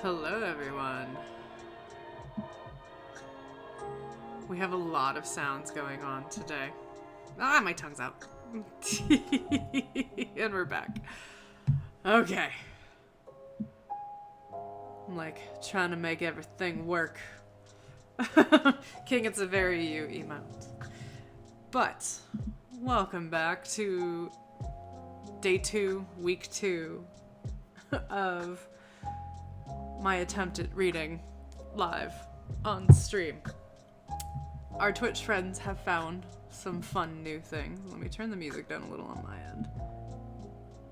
Hello, everyone. We have a lot of sounds going on today. Ah, my tongue's out. And we're back. Okay. I'm like trying to make everything work. King, it's a very you emote. But, welcome back to day 2, week 2 of my attempt at reading live on stream. Our Twitch friends have found some fun new things. Let me turn the music down a little on my end,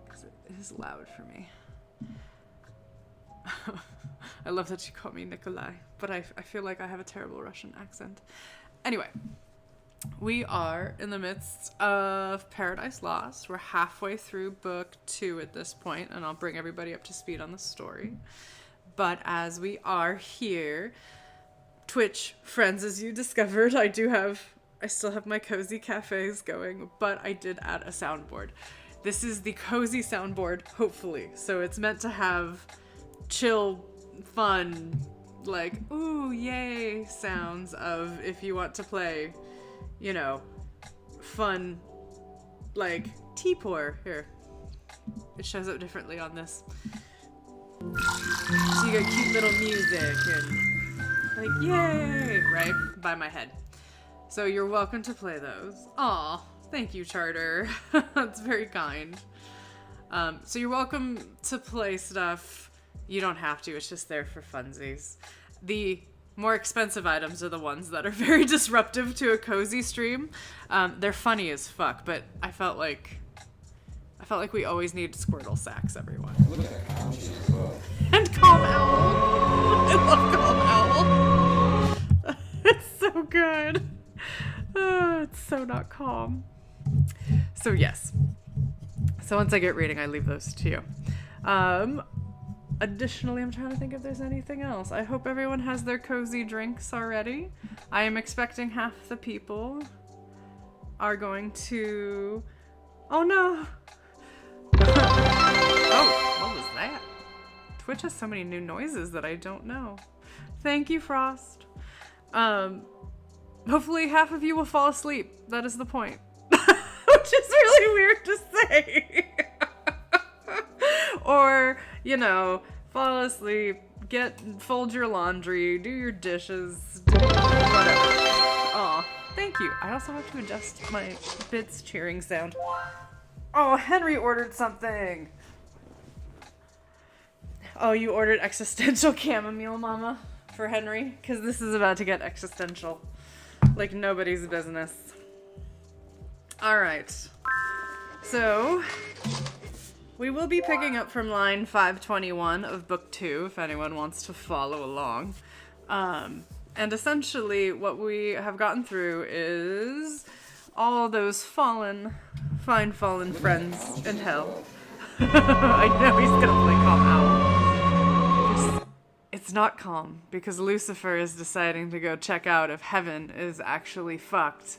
because it is loud for me. I love that you call me Nikolai, but I feel like I have a terrible Russian accent. Anyway, we are in the midst of Paradise Lost. We're halfway through book 2 at this point, and I'll bring everybody up to speed on the story. But as we are here, Twitch friends, as you discovered, I still have my cozy cafes going, but I did add a soundboard. This is the cozy soundboard, hopefully. So it's meant to have chill, fun, like, ooh, yay sounds of if you want to play, you know, fun, like, tea pour. Here. It shows up differently on this. So you got cute little music and like, yay, right? By my head. So you're welcome to play those. Aw, thank you, Charter. That's very kind. So you're welcome to play stuff. You don't have to, it's just there for funsies. The more expensive items are the ones that are very disruptive to a cozy stream. They're funny as fuck, but I felt like we always need Squirtle sacks, everyone. And Calm Owl. I love Calm Owl. It's so good. It's so not calm. So yes. So once I get reading, I leave those to you. Additionally, I'm trying to think if there's anything else. I hope everyone has their cozy drinks already. I am expecting half the people are going to... Oh no! Oh, what was that? Twitch has so many new noises that I don't know. Thank you, Frost. Hopefully half of you will fall asleep. That is the point. Which is really weird to say. Or, you know, fall asleep, fold your laundry, do your dishes, whatever. Aw, thank you. I also have to adjust my Bits cheering sound. Oh, Henry ordered something. Oh, you ordered existential chamomile, Mama, for Henry? Because this is about to get existential. Like nobody's business. Alright. So, we will be picking up from line 521 of book 2, if anyone wants to follow along. And essentially, what we have gotten through is all those fine fallen friends in hell. I know he's gonna play Calm Owl. It's not calm, because Lucifer is deciding to go check out if heaven is actually fucked,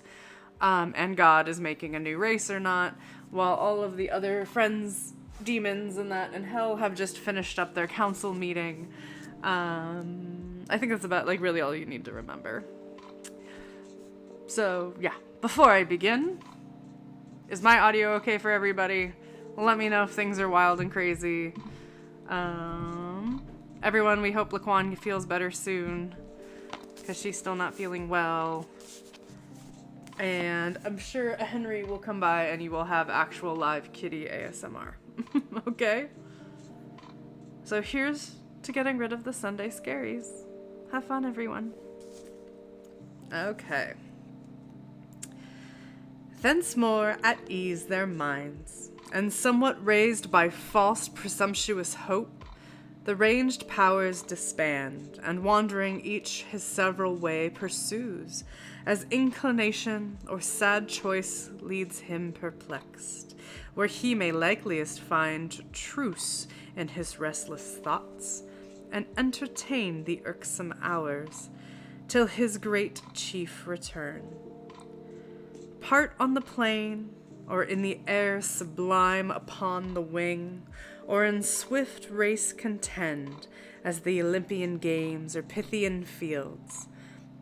and God is making a new race or not, while all of the other friends, demons and that in hell have just finished up their council meeting. I think that's about, like, really all you need to remember. So, yeah. Before I begin, is my audio okay for everybody? Let me know if things are wild and crazy. Everyone, we hope Laquan feels better soon, because she's still not feeling well. And I'm sure Henry will come by and you will have actual live kitty ASMR. Okay? So here's to getting rid of the Sunday scaries. Have fun, everyone. Okay. Thence more at ease their minds, and somewhat raised by false presumptuous hope, the ranged powers disband, and wandering each his several way pursues, as inclination or sad choice leads him perplexed, where he may likeliest find truce in his restless thoughts, and entertain the irksome hours, till his great chief return. Part on the plain, or in the air sublime upon the wing, or in swift race contend, as the Olympian games or Pythian fields,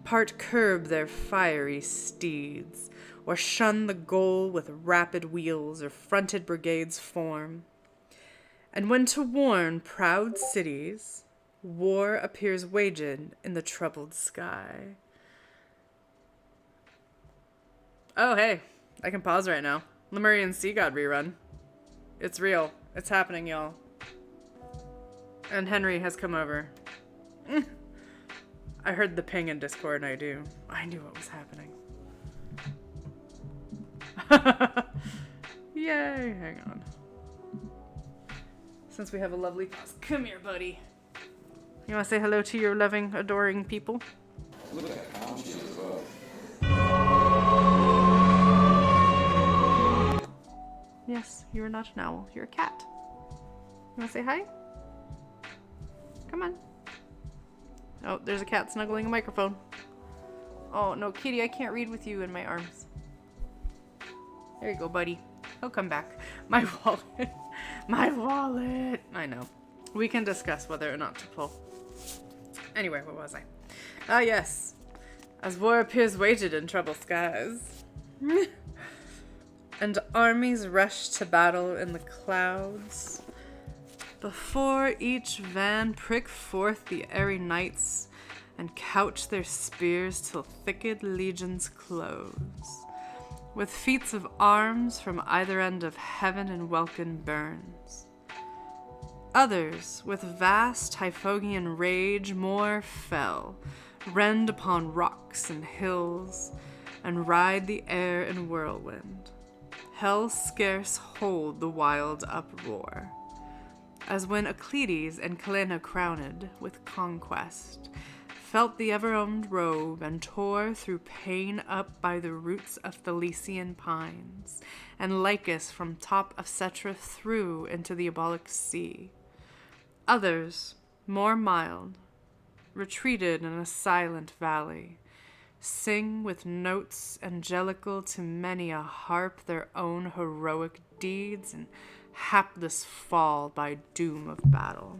part curb their fiery steeds, or shun the goal with rapid wheels, or fronted brigades form. And when to warn proud cities, war appears waged in the troubled sky. Oh, hey, I can pause right now. Lemurian Sea God rerun. It's real. It's happening, y'all. And Henry has come over. I heard the ping in Discord, and I knew what was happening. Yay, hang on. Since we have a lovely pause. Come here, buddy. You want to say hello to your loving, adoring people? Look at how she as well. Yes, you're not an owl. You're a cat. You want to say hi? Come on. Oh, there's a cat snuggling a microphone. Oh, no, Kitty, I can't read with you in my arms. There you go, buddy. He'll come back. My wallet. My wallet. I know. We can discuss whether or not to pull. Anyway, what was I? Ah, yes. As war appears waged in troubled skies. And armies rush to battle in the clouds. Before each van prick forth the airy knights, and couch their spears till thicket legions close. With feats of arms from either end of heaven and welkin burns. Others, with vast Typhogian rage, more fell, rend upon rocks and hills, and ride the air in whirlwind. Hell scarce hold the wild uproar, as when Euclides and Helena crowned with conquest, felt the ever-owned robe and tore through pain up by the roots of the Lycian pines, and Lycus from top of Cetra threw into the Ebolic sea. Others, more mild, retreated in a silent valley, sing with notes angelical to many a harp their own heroic deeds and hapless fall by doom of battle,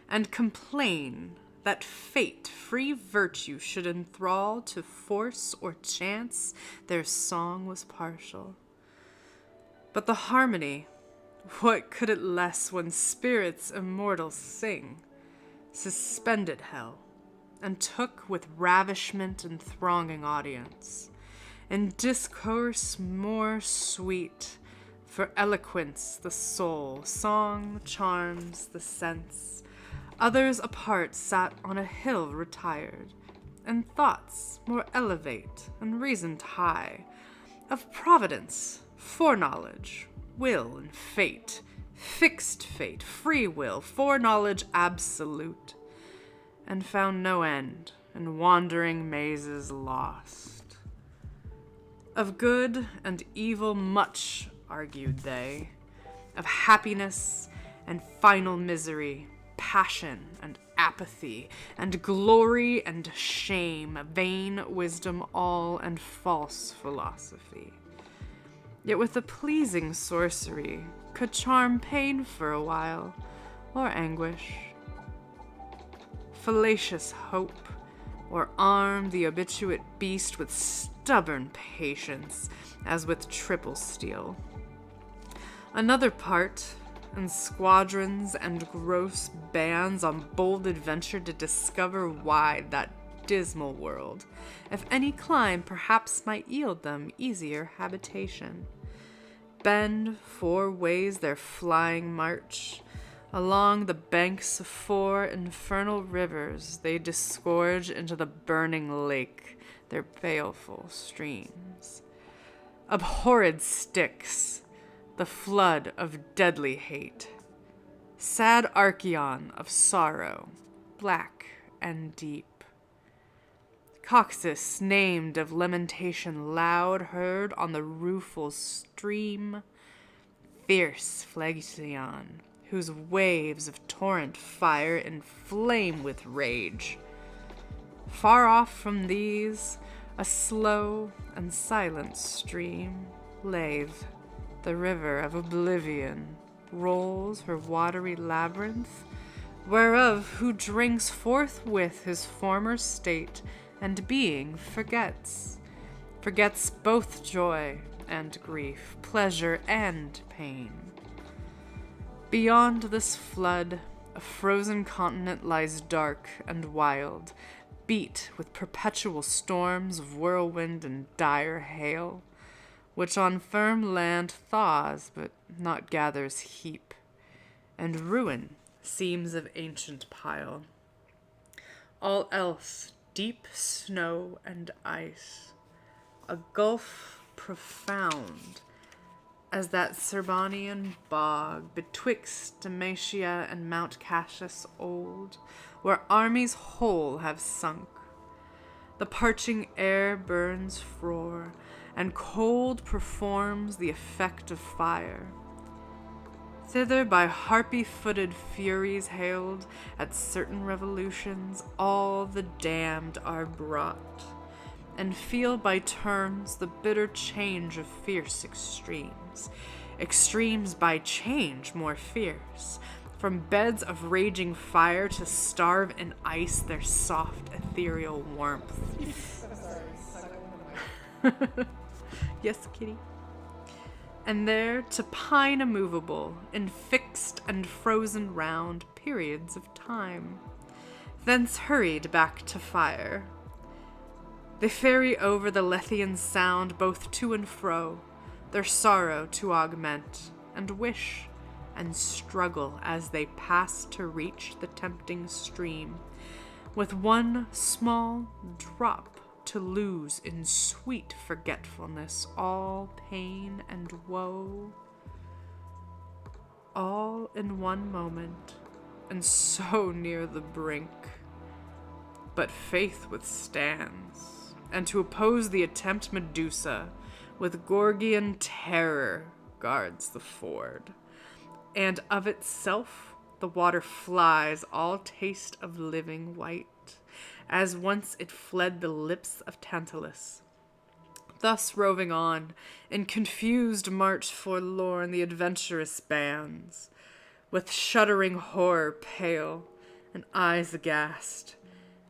and complain that fate free virtue should enthrall to force or chance their song was partial. But the harmony, what could it less when spirits immortal sing, suspended hell, and took with ravishment and thronging audience, in discourse more sweet, for eloquence the soul, song charms the sense. Others apart sat on a hill retired, and thoughts more elevate and reasoned high, of providence, foreknowledge, will and fate, fixed fate, free will, foreknowledge absolute, and found no end, in wandering mazes lost. Of good and evil much argued they, of happiness and final misery, passion and apathy, and glory and shame, vain wisdom all, and false philosophy. Yet with a pleasing sorcery could charm pain for a while, or anguish, fallacious hope, or arm the obituate beast with stubborn patience, as with triple steel. Another part, in squadrons and gross bands on bold adventure to discover wide that dismal world, if any clime perhaps might yield them easier habitation. Bend four ways their flying march, along the banks of four infernal rivers they disgorge into the burning lake their baleful streams. Abhorred Styx, the flood of deadly hate. Sad Archeon of sorrow, black and deep. Coxus, named of lamentation loud, heard on the rueful stream. Fierce Phlegethon, whose waves of torrent fire inflame with rage. Far off from these, a slow and silent stream, Lave, the river of oblivion, rolls her watery labyrinth, whereof who drinks forthwith his former state, and being forgets both joy and grief, pleasure and pain. Beyond this flood, a frozen continent lies dark and wild, beat with perpetual storms of whirlwind and dire hail, which on firm land thaws but not gathers heap, and ruin seems of ancient pile. All else deep snow and ice, a gulf profound as that Cerbonian bog betwixt Demacia and Mount Cassius old, where armies whole have sunk. The parching air burns frore, and cold performs the effect of fire. Thither by harpy-footed furies hailed, at certain revolutions, all the damned are brought, and feel by turns the bitter change of fierce extremes, extremes by change more fierce, from beds of raging fire to starve in ice their soft ethereal warmth. Yes, kitty. And there to pine immovable, in fixed and frozen round periods of time, thence hurried back to fire. They ferry over the Lethian sound both to and fro, their sorrow to augment, and wish and struggle as they pass to reach the tempting stream, with one small drop to lose in sweet forgetfulness all pain and woe, all in one moment, and so near the brink. But faith withstands, and to oppose the attempt Medusa, with Gorgian terror, guards the ford, and of itself the water flies all taste of living white, as once it fled the lips of Tantalus. Thus roving on, in confused march forlorn, the adventurous bands, with shuddering horror pale, and eyes aghast,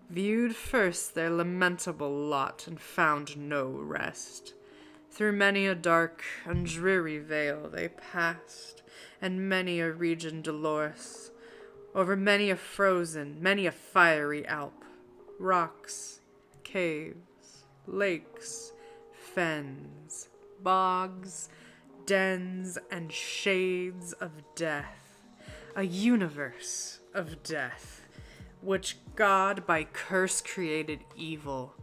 viewed first their lamentable lot, and found no rest. Through many a dark and dreary vale they passed, and many a region dolorous, over many a frozen, many a fiery Alp, rocks, caves, lakes, fens, bogs, dens, and shades of death, a universe of death, which God by curse created evil.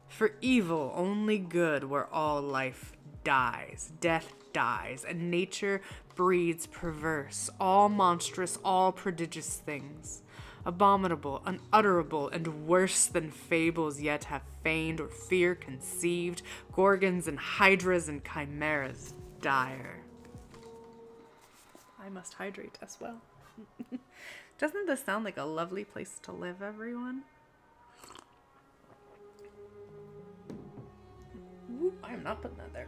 For evil only good where all life dies, death dies, and nature breeds perverse, all monstrous, all prodigious things, abominable, unutterable, and worse than fables yet have feigned or fear conceived, gorgons and hydras and chimeras dire. I must hydrate as well. Doesn't this sound like a lovely place to live, everyone? Ooh, I am not putting that there.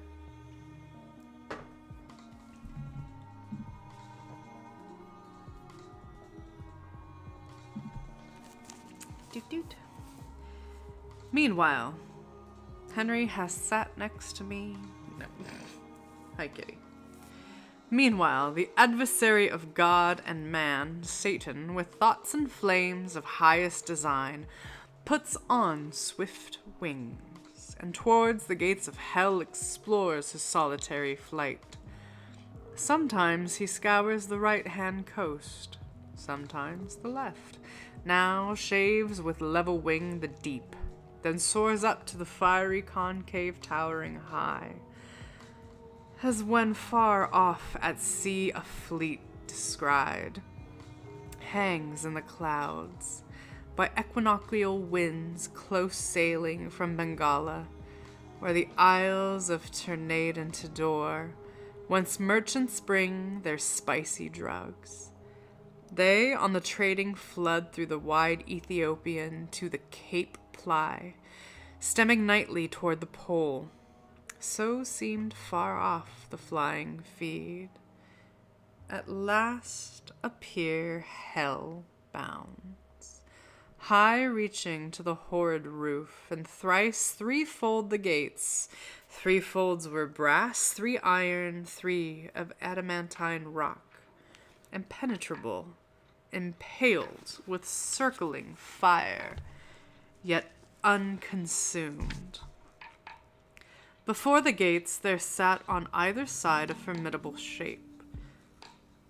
Doot doot. Meanwhile, Henry has sat next to me. No. Hi, kitty. Meanwhile, the adversary of God and man, Satan, with thoughts and flames of highest design, puts on swift wings, and towards the gates of hell explores his solitary flight. Sometimes he scours the right-hand coast, sometimes the left, now shaves with level wing the deep, then soars up to the fiery concave towering high, as when far off at sea a fleet descried, hangs in the clouds, by equinoctial winds close sailing from Bengala, where the isles of Ternate and Tidor, whence merchants bring their spicy drugs. They on the trading flood through the wide Ethiopian to the Cape ply, stemming nightly toward the pole. So seemed far off the flying feed. at last appear hell-bound, high reaching to the horrid roof, and thrice threefold the gates. 3 folds were brass, 3 iron, 3 of adamantine rock, impenetrable, impaled with circling fire, yet unconsumed. Before the gates there sat on either side a formidable shape.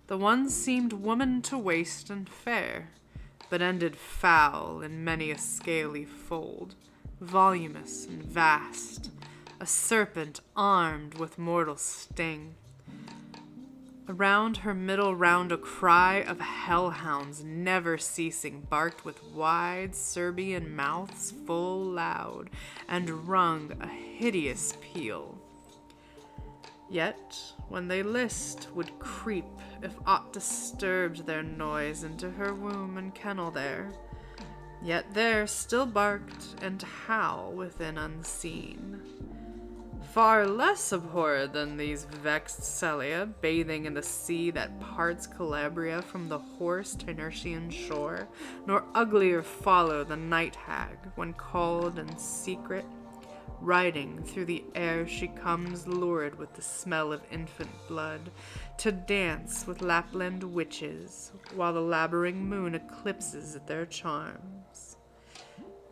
The one seemed woman to waist and fair, but ended foul in many a scaly fold, voluminous and vast, a serpent armed with mortal sting. Around her middle round a cry of hellhounds never ceasing barked with wide Serbian mouths full loud, and rung a hideous peal. Yet, when they list, would creep, if aught disturbed their noise, into her womb and kennel there. Yet there still barked and howl within unseen. Far less abhorred than these vexed Celia, bathing in the sea that parts Calabria from the hoarse Tinertian shore, nor uglier follow the night hag, when called in secret. Riding through the air she comes, lurid with the smell of infant blood, to dance with Lapland witches, while the laboring moon eclipses their charms.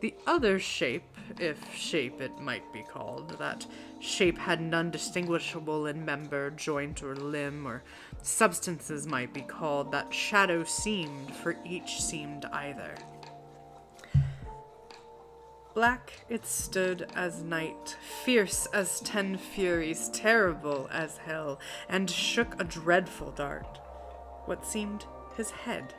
The other shape, if shape it might be called, that shape had none distinguishable in member, joint, or limb, or substances might be called, that shadow seemed, for each seemed either. Black it stood as night, fierce as 10 furies, terrible as hell, and shook a dreadful dart, what seemed his head.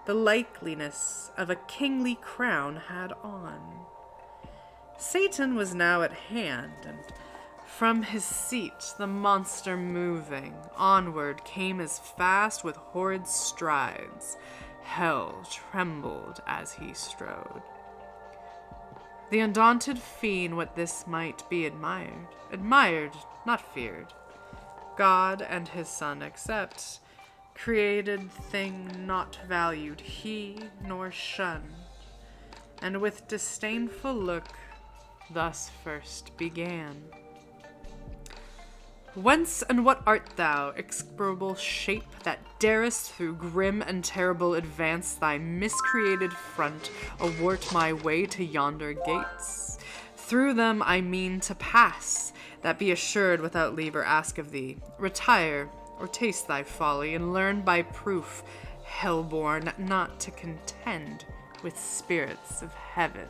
The likeliness of a kingly crown had on. Satan was now at hand, and from his seat the monster moving onward came as fast with horrid strides. Hell trembled as he strode. The undaunted fiend what this might be admired, not feared. God and his Son except, created thing not valued he nor shunned, and with disdainful look thus first began. Whence and what art thou, execrable shape, that darest through grim and terrible advance thy miscreated front awart my way to yonder gates? Through them I mean to pass, that be assured without leave or ask of thee. Retire, or taste thy folly, and learn by proof, hell-born, not to contend with spirits of heaven.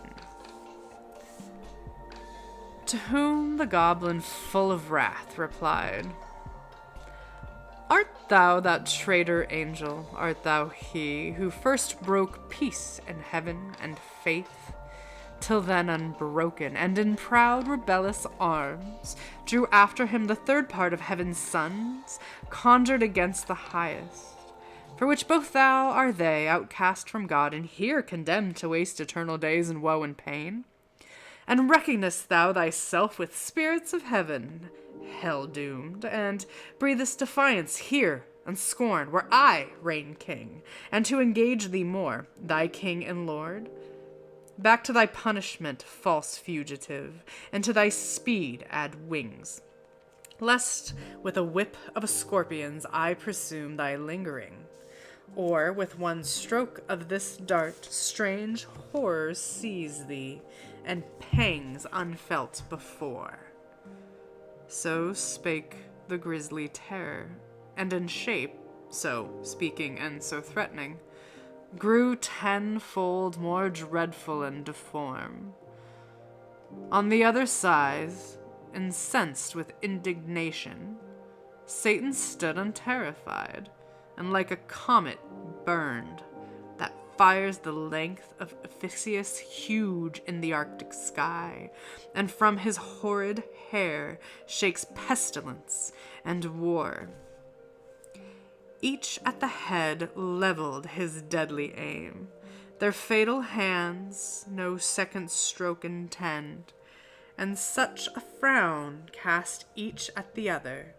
To whom the goblin, full of wrath, replied, Art thou that traitor angel? Art thou he who first broke peace in heaven and faith, till then unbroken, and in proud rebellious arms drew after him the third part of heaven's sons, conjured against the highest, for which both thou are they, outcast from God, and here condemned to waste eternal days in woe and pain? And reckonest thou thyself with spirits of heaven, hell-doomed, and breathest defiance here and scorn, where I reign king, and to engage thee more, thy king and lord? Back to thy punishment, false fugitive, and to thy speed add wings, lest with a whip of a scorpion's I presume thy lingering, or with one stroke of this dart strange horrors seize thee, and pangs unfelt before. So spake the grisly terror, and in shape, so speaking and so threatening, grew 10-fold more dreadful and deformed. On the other side, incensed with indignation, Satan stood unterrified, and like a comet burned, that fires the length of Iphixius huge in the Arctic sky, and from his horrid hair shakes pestilence and war. Each at the head leveled his deadly aim, their fatal hands no second stroke intend, and such a frown cast each at the other,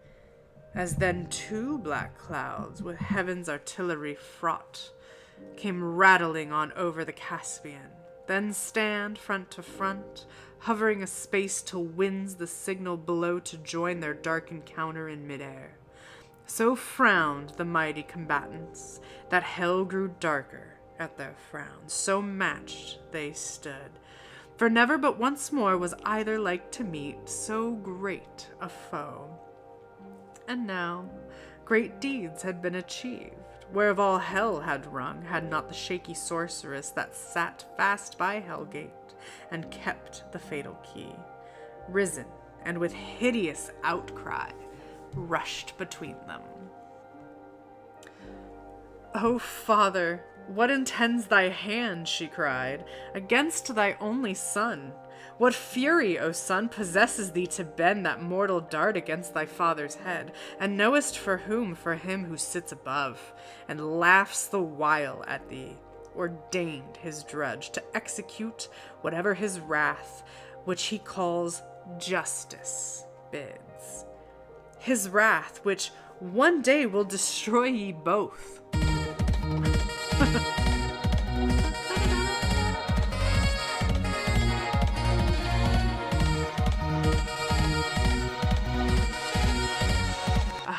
As then 2 black clouds, with heaven's artillery fraught, came rattling on over the Caspian, then stand front to front, hovering a space till winds the signal blow to join their dark encounter in midair. So frowned the mighty combatants, that hell grew darker at their frowns. So matched they stood, for never but once more was either like to meet so great a foe. And now great deeds had been achieved, whereof all hell had rung, had not the shaky sorceress that sat fast by Hellgate and kept the fatal key, risen, and with hideous outcry rushed between them. "O Father, what intends thy hand," she cried, "against thy only son? What fury, O son, possesses thee to bend that mortal dart against thy father's head? And knowest for whom? For him who sits above, and laughs the while at thee, ordained his drudge to execute whatever his wrath, which he calls justice, bids. His wrath, which one day will destroy ye both."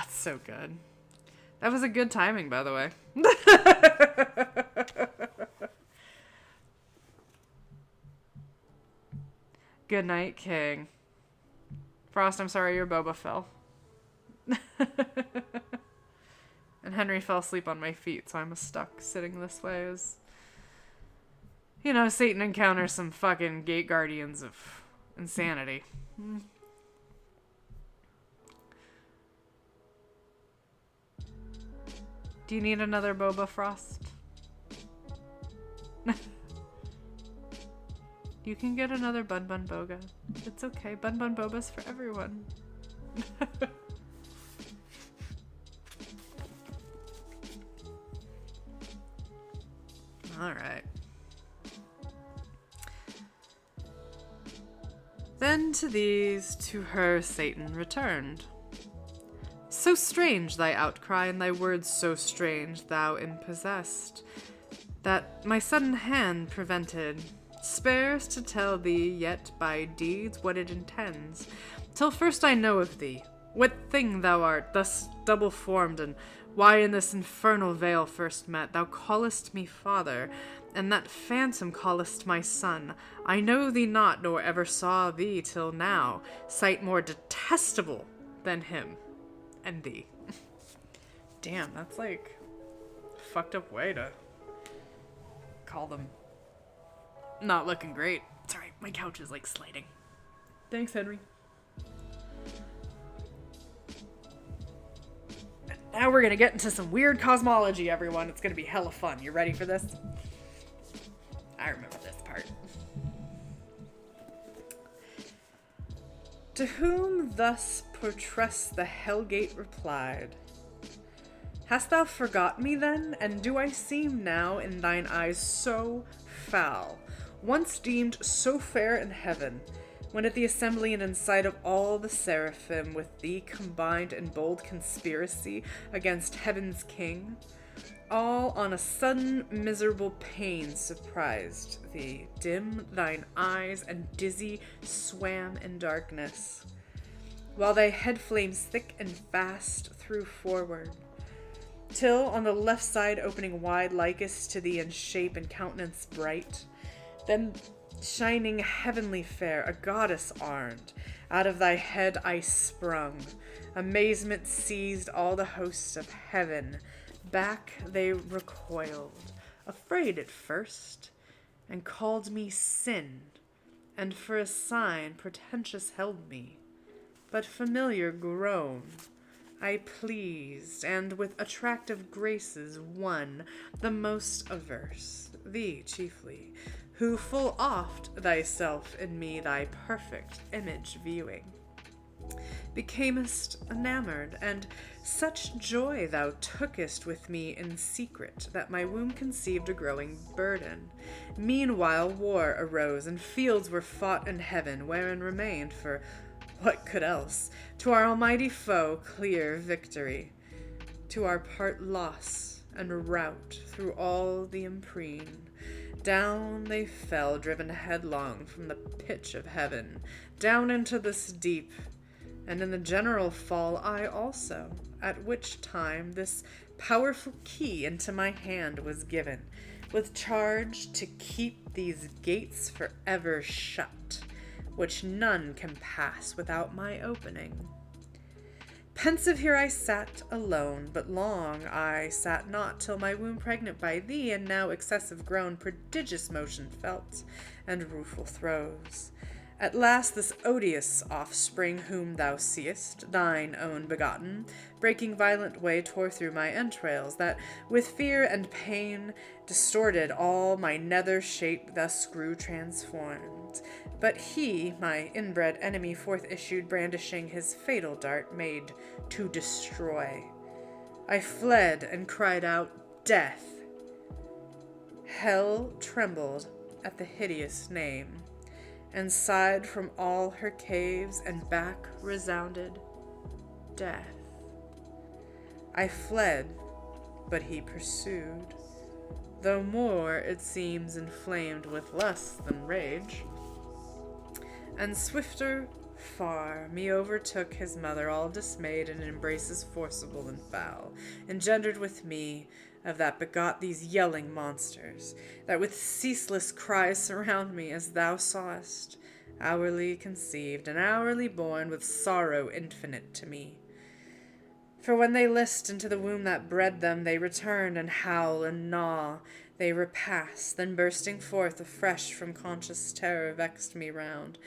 So good. That was a good timing, by the way. Good night, King. Frost, I'm sorry your boba fell. And Henry fell asleep on my feet, so I'm stuck sitting this way as, you know, Satan encounters some fucking gate guardians of insanity. Do you need another boba, Frost? You can get another Bun Bun Boga. It's okay. Bun Bun Boba's for everyone. Alright. Then to these, to her Satan returned. So strange thy outcry, and thy words so strange thou impossessed, that my sudden hand prevented, spares to tell thee yet by deeds what it intends, till first I know of thee, what thing thou art, thus double-formed, and why in this infernal vale first met. Thou callest me father, and that phantom callest my son. I know thee not, nor ever saw thee till now, sight more detestable than him and thee. Damn, that's like a fucked up way to call them not looking great. Sorry, my couch is like sliding. Thanks, Henry. And now we're gonna get into some weird cosmology, everyone. It's gonna be hella fun. You ready for this? I remember this part. To whom thus Portress the Hellgate replied, "Hast thou forgot me then? And do I seem now in thine eyes so foul, once deemed so fair in heaven, when at the assembly and in sight of all the seraphim with thee combined in bold conspiracy against heaven's king, all on a sudden miserable pain surprised thee, dim thine eyes and dizzy swam in darkness, while thy head flames thick and fast threw forward, till on the left side opening wide likest to thee in shape and countenance bright, then shining heavenly fair, a goddess armed, out of thy head I sprung. Amazement seized all the hosts of heaven. Back they recoiled, afraid at first, and called me sin, and for a sign pretentious held me. But familiar grown, I pleased, and with attractive graces won the most averse, thee chiefly, who full oft thyself in me thy perfect image viewing, becamest enamored, and such joy thou tookest with me in secret, that my womb conceived a growing burden. Meanwhile war arose, and fields were fought in heaven, wherein remained for What could else? To our almighty foe, clear victory. To our part loss and rout through all the imprene. Down they fell, driven headlong from the pitch of heaven, down into this deep, and in the general fall I also, at which time this powerful key into my hand was given, with charge to keep these gates forever shut, which none can pass without my opening. Pensive here I sat alone, but long I sat not, till my womb pregnant by thee, and now excessive grown, prodigious motion felt, and rueful throes. At last this odious offspring whom thou seest, thine own begotten, breaking violent way tore through my entrails, that with fear and pain distorted all my nether shape thus grew transformed. But he, my inbred enemy, forth issued, brandishing his fatal dart made to destroy. I fled and cried out, Death! Hell trembled at the hideous name, and sighed from all her caves, and back resounded, Death. I fled, but he pursued, though more, it seems, inflamed with lust than rage. And swifter far me overtook his mother, all dismayed, in embraces forcible and foul, engendered with me, of that begot these yelling monsters, that with ceaseless cries surround me, as thou sawest, hourly conceived, and hourly born, with sorrow infinite to me. For when they list into the womb that bred them, they return and howl and gnaw, they repass, then bursting forth afresh from conscious terror vexed me round.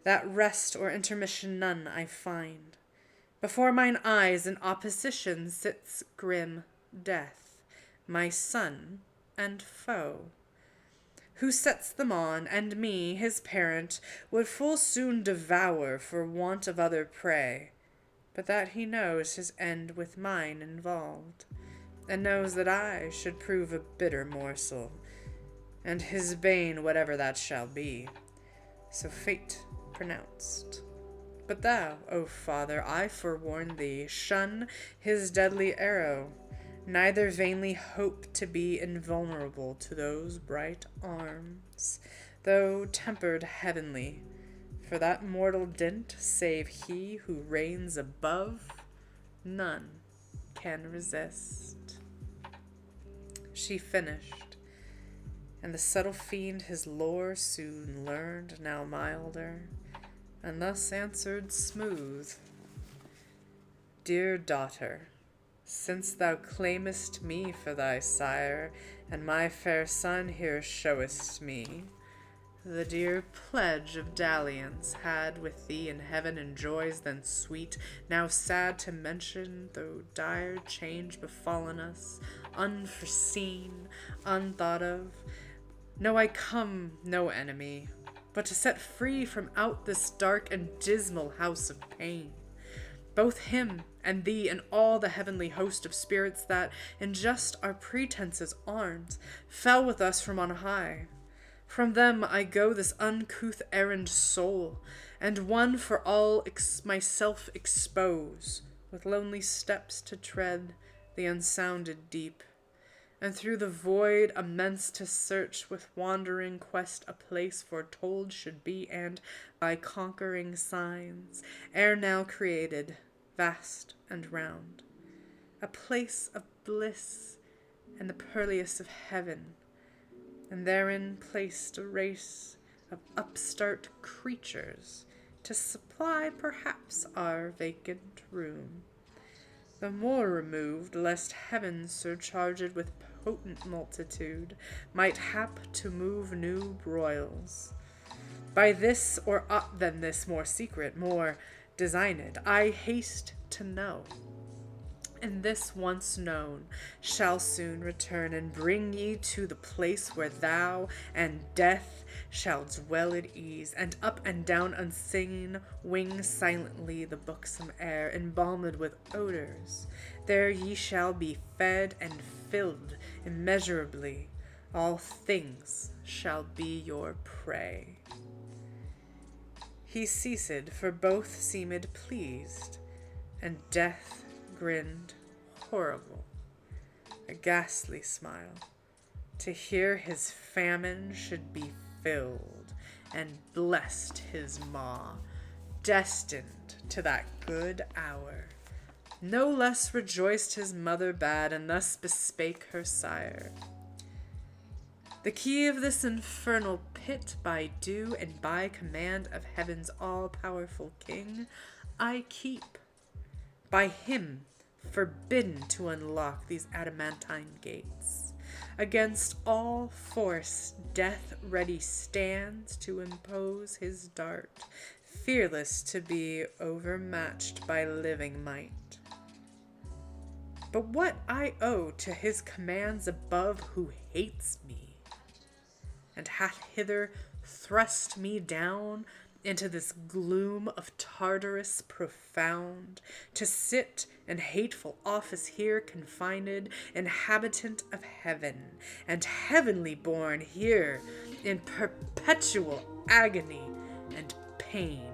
That rest or intermission none I find. Before mine eyes in opposition sits grim Death, my son and foe, who sets them on, and me, his parent, would full soon devour for want of other prey, but that he knows his end with mine involved, and knows that I should prove a bitter morsel, and his bane whatever that shall be. So fate pronounced. But thou, O father, I forewarn thee, shun his deadly arrow, neither vainly hope to be invulnerable to those bright arms, though tempered heavenly, for that mortal dint, save he who reigns above, none can resist. She finished, and the subtle fiend his lore soon learned, now milder, and thus answered smooth, Dear daughter, since thou claimest me for thy sire, and my fair son here showest me, the dear pledge of dalliance had with thee in heaven, and joys then sweet, now sad to mention, though dire change befallen us, unforeseen, unthought of. No, I come no enemy, but to set free from out this dark and dismal house of pain, both him and thee and all the heavenly host of spirits that, in just our pretenses armed, fell with us from on high. From them I go this uncouth errand sole, and one for all myself expose, with lonely steps to tread the unsounded deep, and through the void immense to search with wandering quest a place foretold should be, and by conquering signs, ere now created, vast and round, a place of bliss and the pearliest of heaven, and therein placed a race of upstart creatures to supply perhaps our vacant room, the more removed, lest heaven surcharged with potent multitude might hap to move new broils. By this or aught than this more secret, more designed, I haste to know, and this once known shall soon return, and bring ye to the place where thou and death shall dwell at ease, and up and down unseen wing silently the buxom air, embalmed with odors. There ye shall be fed and filled immeasurably, all things shall be your prey. He ceased, for both seemed pleased, and death grinned horrible, a ghastly smile, to hear his famine should be filled, and blessed his maw, destined to that good hour. No less rejoiced his mother bad, and thus bespake her sire. The key of this infernal pit, by due and by command of heaven's all-powerful king, I keep. By him forbidden to unlock these adamantine gates. Against all force death ready stands to impose his dart, fearless to be overmatched by living might. But what I owe to his commands above, who hates me, and hath hither thrust me down into this gloom of Tartarus profound, to sit in hateful office here confined, inhabitant of heaven, and heavenly born here in perpetual agony and pain,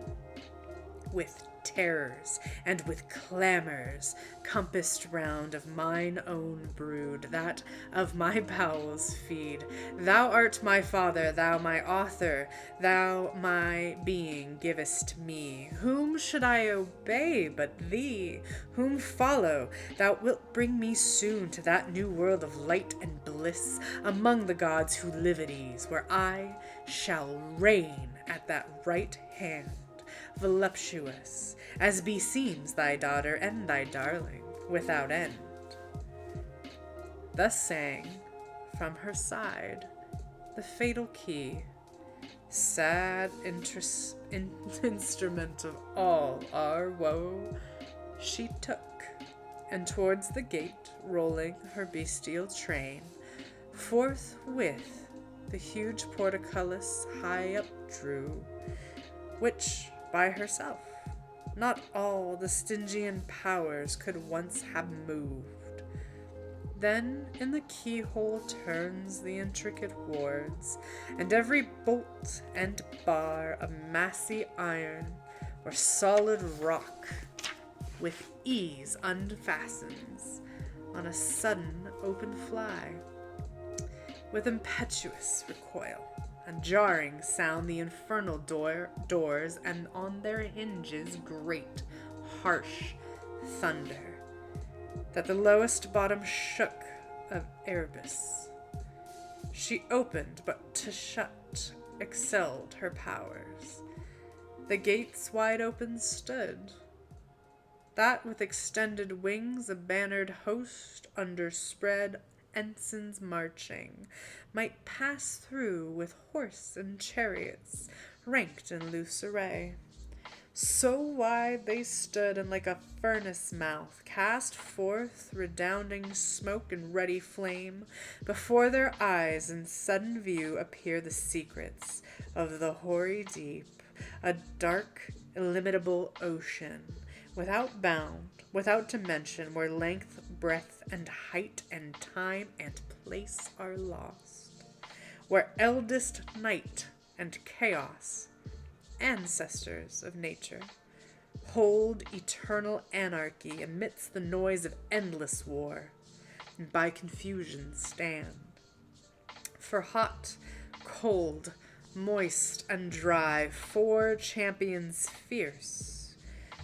with terrors and with clamors compassed round of mine own brood, that of my bowels feed. Thou art my father, thou my author, thou my being givest me. Whom should I obey but thee? Whom follow? Thou wilt bring me soon to that new world of light and bliss, among the gods who live at ease, where I shall reign at that right hand, voluptuous, as beseems thy daughter and thy darling, without end. Thus sang, from her side, the fatal key, sad instrument of all our woe, she took, and towards the gate, rolling her bestial train, forthwith the huge portcullis high up drew, which by herself not all the Stygian powers could once have moved. Then in the keyhole turns the intricate wards, and every bolt and bar of massy iron or solid rock with ease unfastens on a sudden open fly. With impetuous recoil and jarring sound the infernal doors, and on their hinges great, harsh thunder, that the lowest bottom shook of Erebus. She opened, but to shut excelled her powers. The gates wide open stood, that with extended wings a bannered host under spread ensigns marching might pass through with horse and chariots ranked in loose array. So wide they stood, and like a furnace mouth cast forth redounding smoke and ruddy flame. Before their eyes in sudden view appear the secrets of the hoary deep, a dark, illimitable ocean, without bound, without dimension, where length, breadth, and height, and time, and place are lost, where eldest night and chaos, ancestors of nature, hold eternal anarchy amidst the noise of endless war, and by confusion stand. For hot, cold, moist, and dry, four champions fierce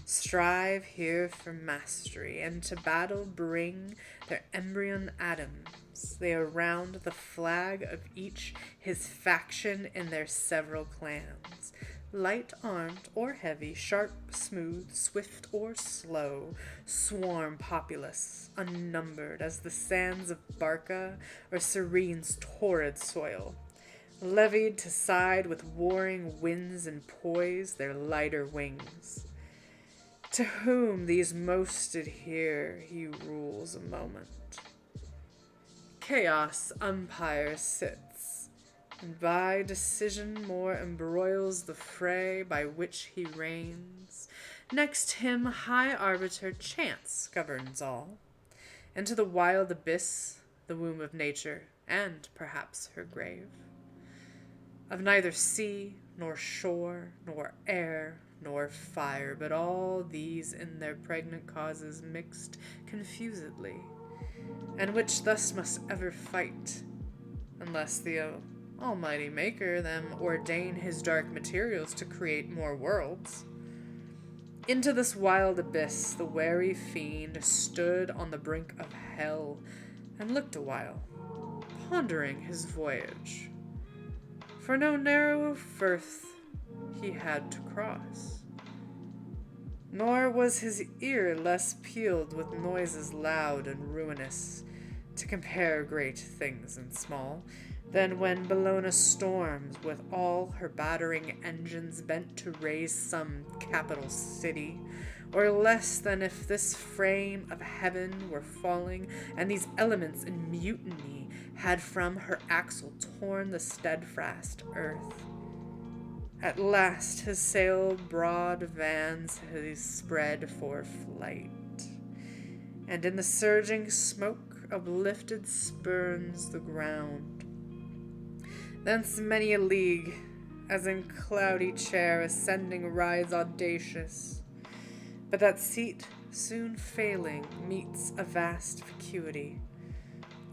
strive here for mastery, and to battle bring their embryon atoms. They around the flag of each his faction in their several clans, light armed or heavy, sharp, smooth, swift or slow, swarm populous, unnumbered as the sands of Barca or Serene's torrid soil, levied to side with warring winds and poise their lighter wings. To whom these most adhere, he rules a moment. Chaos umpire sits, and by decision more embroils the fray by which he reigns. Next him high arbiter Chance governs all. Into the wild abyss, the womb of nature, and perhaps her grave. Of neither sea, nor shore, nor air, nor fire, but all these in their pregnant causes mixed confusedly, and which thus must ever fight, unless the Almighty Maker them ordain his dark materials to create more worlds. Into this wild abyss the wary fiend stood on the brink of hell, and looked awhile, pondering his voyage. For no narrow firth he had to cross, nor was his ear less peeled with noises loud and ruinous, to compare great things and small, than when Bellona storms with all her battering engines bent to raise some capital city, or less than if this frame of heaven were falling, and these elements in mutiny had from her axle torn the steadfast earth. At last his sail broad vans he spread for flight, and in the surging smoke uplifted spurns the ground. Thence many a league, as in cloudy chair ascending rides audacious, but that seat soon failing meets a vast vacuity.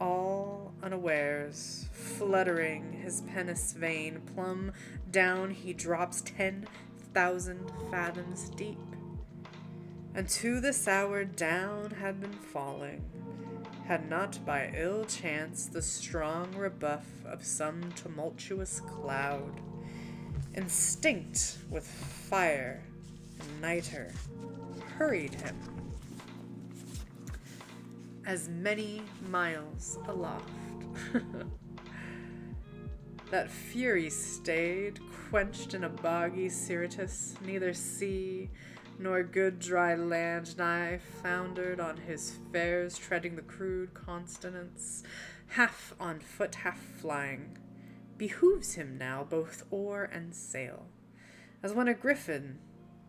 All unawares, fluttering his pennis vein, plumb down he drops 10,000 fathoms deep. And to this hour down had been falling, had not by ill chance the strong rebuff of some tumultuous cloud, instinct with fire and nitre, hurried him as many miles aloft. That fury stayed, quenched in a boggy Syrtis, neither sea nor good dry land nigh foundered on his fares, treading the crude consonants, half on foot, half flying. Behooves him now both oar and sail, as when a griffin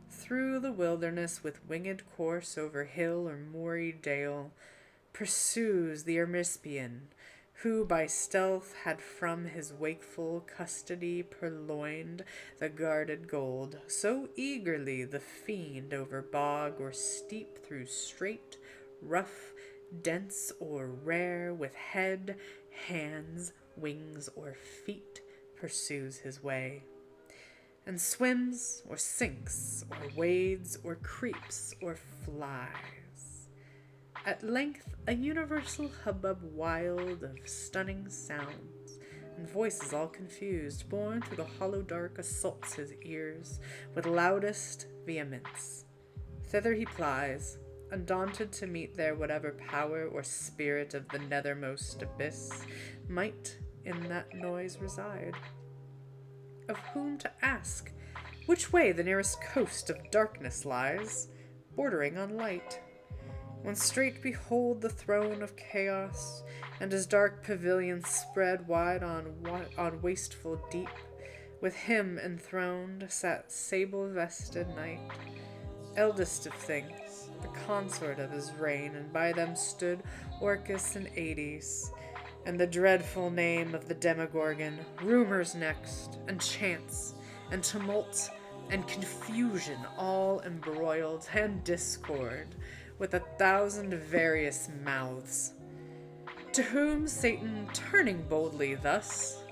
through the wilderness with winged course over hill or moory dale pursues the Ermispian, who by stealth had from his wakeful custody purloined the guarded gold, so eagerly the fiend over bog or steep, through strait, rough, dense or rare, with head, hands, wings, or feet pursues his way, and swims or sinks or wades or creeps or flies. At length a universal hubbub wild of stunning sounds, and voices all confused, borne through the hollow dark, assaults his ears with loudest vehemence. Thither he plies, undaunted to meet there whatever power or spirit of the nethermost abyss might in that noise reside. Of whom to ask which way the nearest coast of darkness lies, bordering on light, when straight behold the throne of chaos, and his dark pavilion spread wide on wasteful deep, with him enthroned sat sable-vested night, eldest of things, the consort of his reign, and by them stood Orcus and Hades, and the dreadful name of the Demogorgon, rumors next, and chance, and tumult, and confusion all embroiled, and discord, with 1,000 various mouths. To whom Satan, turning boldly thus,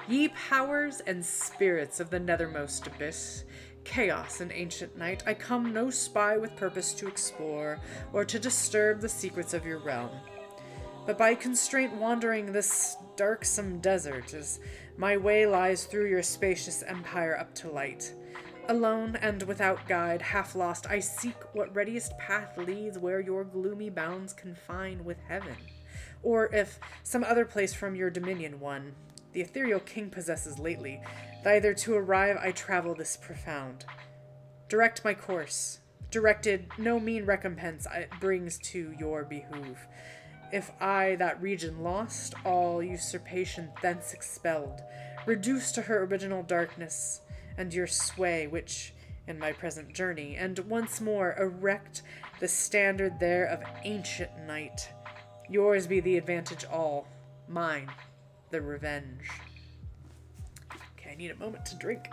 "Ye powers and spirits of the nethermost abyss, chaos and ancient night, I come no spy with purpose to explore, or to disturb the secrets of your realm, but by constraint wandering this darksome desert, as my way lies through your spacious empire up to light. Alone and without guide, half lost, I seek what readiest path leads where your gloomy bounds confine with heaven, or if some other place from your dominion one the ethereal king possesses lately, thither to arrive I travel this profound. Direct my course, directed no mean recompense it brings to your behoof. If I that region lost, all usurpation thence expelled, reduced to her original darkness, and your sway, which, in my present journey, and once more erect the standard there of ancient night. Yours be the advantage all, mine the revenge." Okay. I need a moment to drink.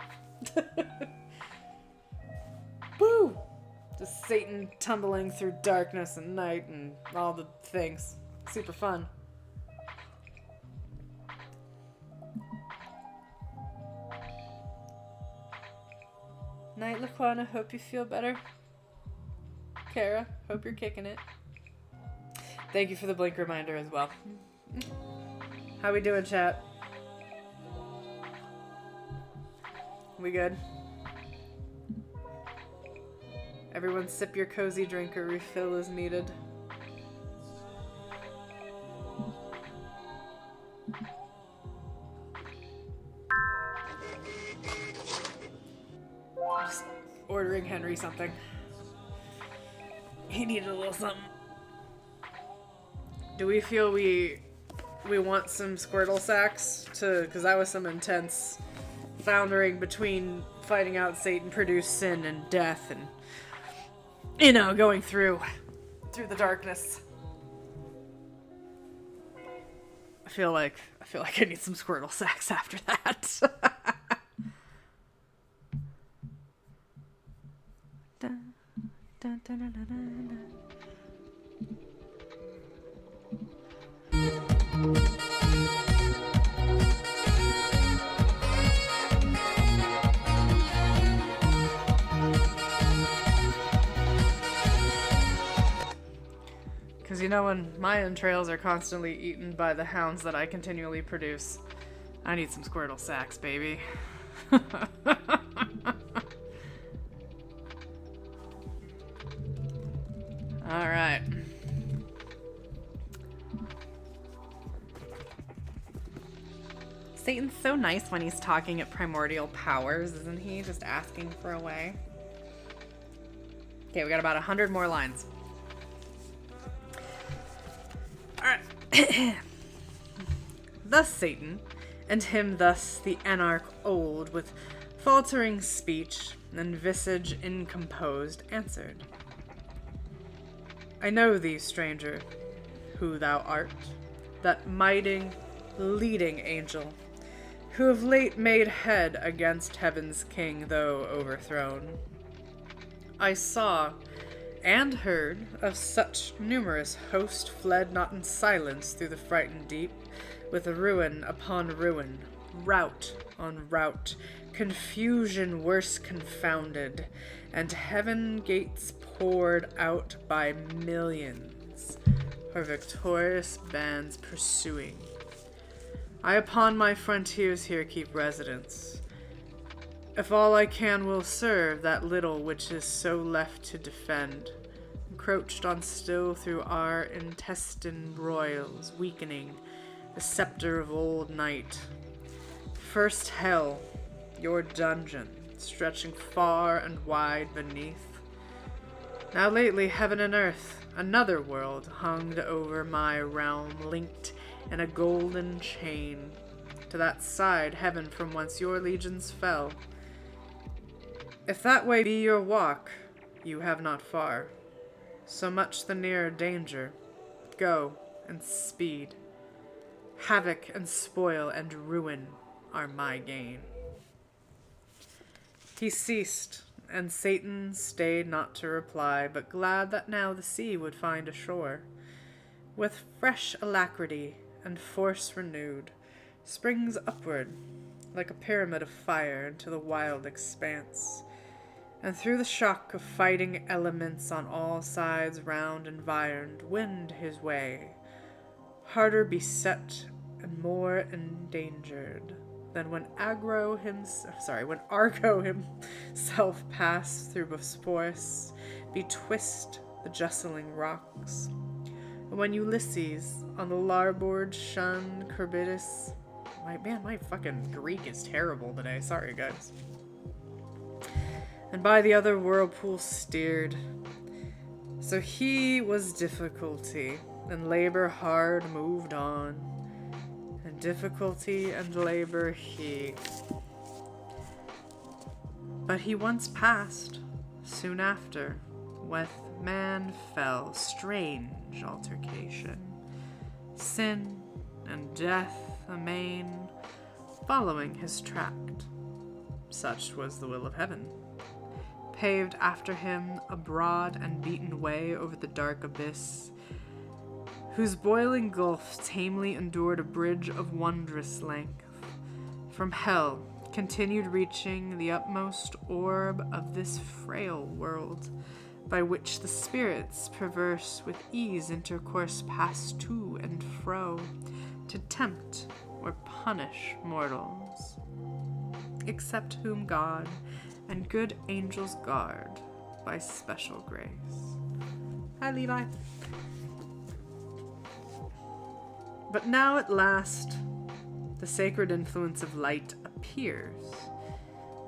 Boo! Just Satan tumbling through darkness and night and all the things. Super fun. Night, Laquana. Hope you feel better. Kara, hope you're kicking it. Thank you for the blink reminder as well. How we doing, chat? We good? Everyone sip your cozy drink, a refill is needed. Just ordering Henry something. He needed a little something. Do we feel we want some Squirtle sacks to, because that was some intense floundering between fighting out Satan produced sin and death and, you know, going through the darkness. I feel like I need some Squirtle sacks after that. Dun, dun, dun, dun, dun, dun. Because you know, when my entrails are constantly eaten by the hounds that I continually produce, I need some Squirtle sacks, baby. Alright. Satan's so nice when he's talking at primordial powers, isn't he? Just asking for a way. Okay, we got about 100 more lines. Alright. Thus Satan, and him thus the anarch old, with faltering speech and visage incomposed, answered. I know thee, stranger, who thou art, that mighty, leading angel, who of late made head against heaven's king, though overthrown. I saw and heard of such numerous host fled not in silence through the frightened deep, with ruin upon ruin, rout on rout, confusion worse confounded, and heaven gates poured out by millions, her victorious bands pursuing. I upon my frontiers here keep residence. If all I can will serve that little which is so left to defend, encroached on still through our intestine broils, weakening the scepter of old night. First hell, your dungeon, stretching far and wide beneath. Now lately heaven and earth, another world, hung over my realm, linked in a golden chain, to that side heaven from whence your legions fell. If that way be your walk, you have not far, so much the nearer danger. Go and speed. Havoc and spoil and ruin are my gain. He ceased, and Satan stayed not to reply, but glad that now the sea would find a shore. With fresh alacrity and force renewed, springs upward like a pyramid of fire into the wild expanse, and through the shock of fighting elements on all sides round environed, wend his way, harder beset and more endangered than when Argo himself passed through Bosporus, betwist the justling rocks. And when Ulysses on the larboard shunned Corybitis, my fucking Greek is terrible today. Sorry, guys. And by the other whirlpool steered. So he was difficulty, and labor hard moved on, and difficulty and labor he. But he once passed, soon after, with man fell, strange altercation, sin and death amain, following his tract. Such was the will of heaven. Paved after him a broad and beaten way over the dark abyss, whose boiling gulf tamely endured a bridge of wondrous length. From hell continued reaching the utmost orb of this frail world, by which the spirits perverse with ease intercourse pass to and fro, to tempt or punish mortals, except whom God and good angels guard by special grace. Hi, Levi. But now at last the sacred influence of light appears,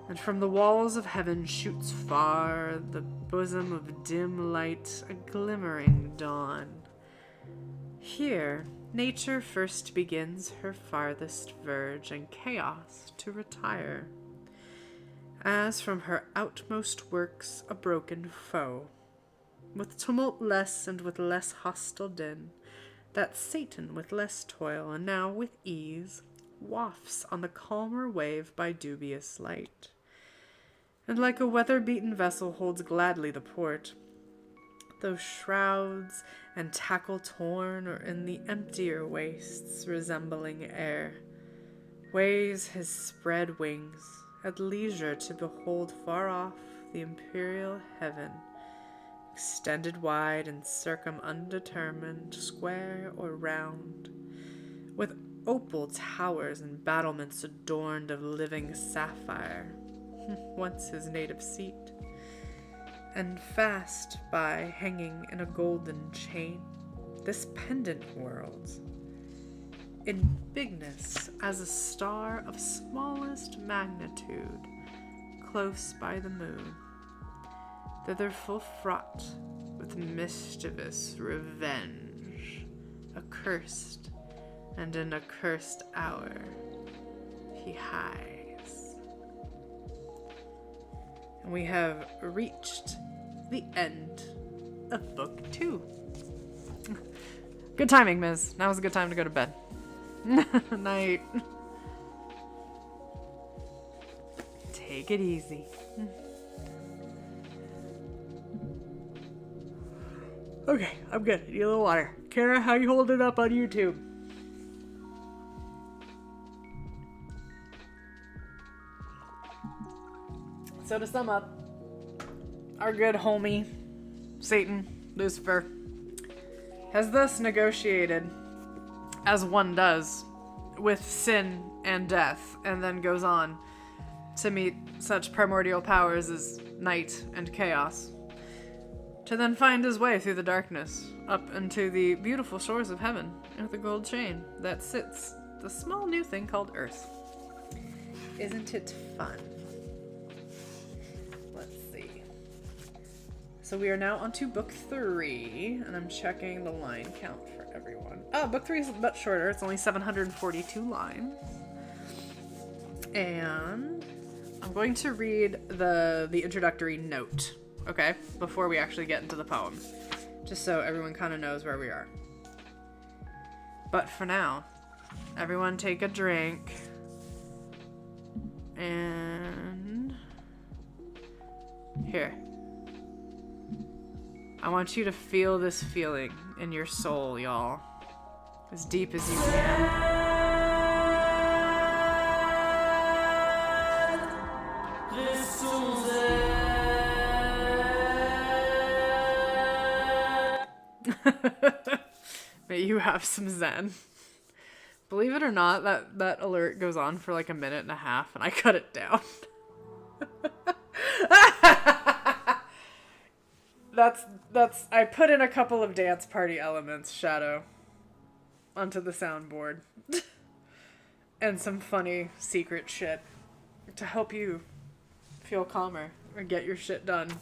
and from the walls of heaven shoots far the bosom of dim light a glimmering dawn. Here nature first begins her farthest verge, and chaos to retire, as from her outmost works a broken foe, with tumult less and with less hostile din, that Satan with less toil, and now with ease, wafts on the calmer wave by dubious light, and like a weather-beaten vessel holds gladly the port, though shrouds and tackle torn, or in the emptier wastes resembling air, weighs his spread wings, at leisure to behold far off the imperial heaven, extended wide and undetermined, square or round, with opal towers and battlements adorned of living sapphire, once his native seat, and fast by, hanging in a golden chain, this pendant world, in bigness as a star of smallest magnitude, close by the moon, thither full fraught with mischievous revenge, accursed, and in a cursed hour he hies. And we have reached the end of book 2. Good timing, Ms. Now is a good time to go to bed. Night. Take it easy. Okay, I'm good. Need a little water. Kara, how you holding up on YouTube? So to sum up, our good homie, Satan, Lucifer, has thus negotiated, as one does, with sin and death, and then goes on to meet such primordial powers as night and chaos, to then find his way through the darkness, up into the beautiful shores of heaven, with a gold chain that sits the small new thing called Earth. Isn't it fun? Let's see. So we are now on to book 3, and I'm checking the line count for everyone. Oh, book 3 is a bit shorter. It's only 742 lines. And I'm going to read the introductory note, okay, before we actually get into the poem, just so everyone kind of knows where we are. But for now, everyone take a drink, and here. I want you to feel this feeling in your soul, y'all, as deep as you can. May you have some zen. Believe it or not, that alert goes on for like a minute and a half, and I cut it down. That's I put in a couple of dance party elements, Shadow, onto the soundboard. And some funny secret shit to help you feel calmer or get your shit done.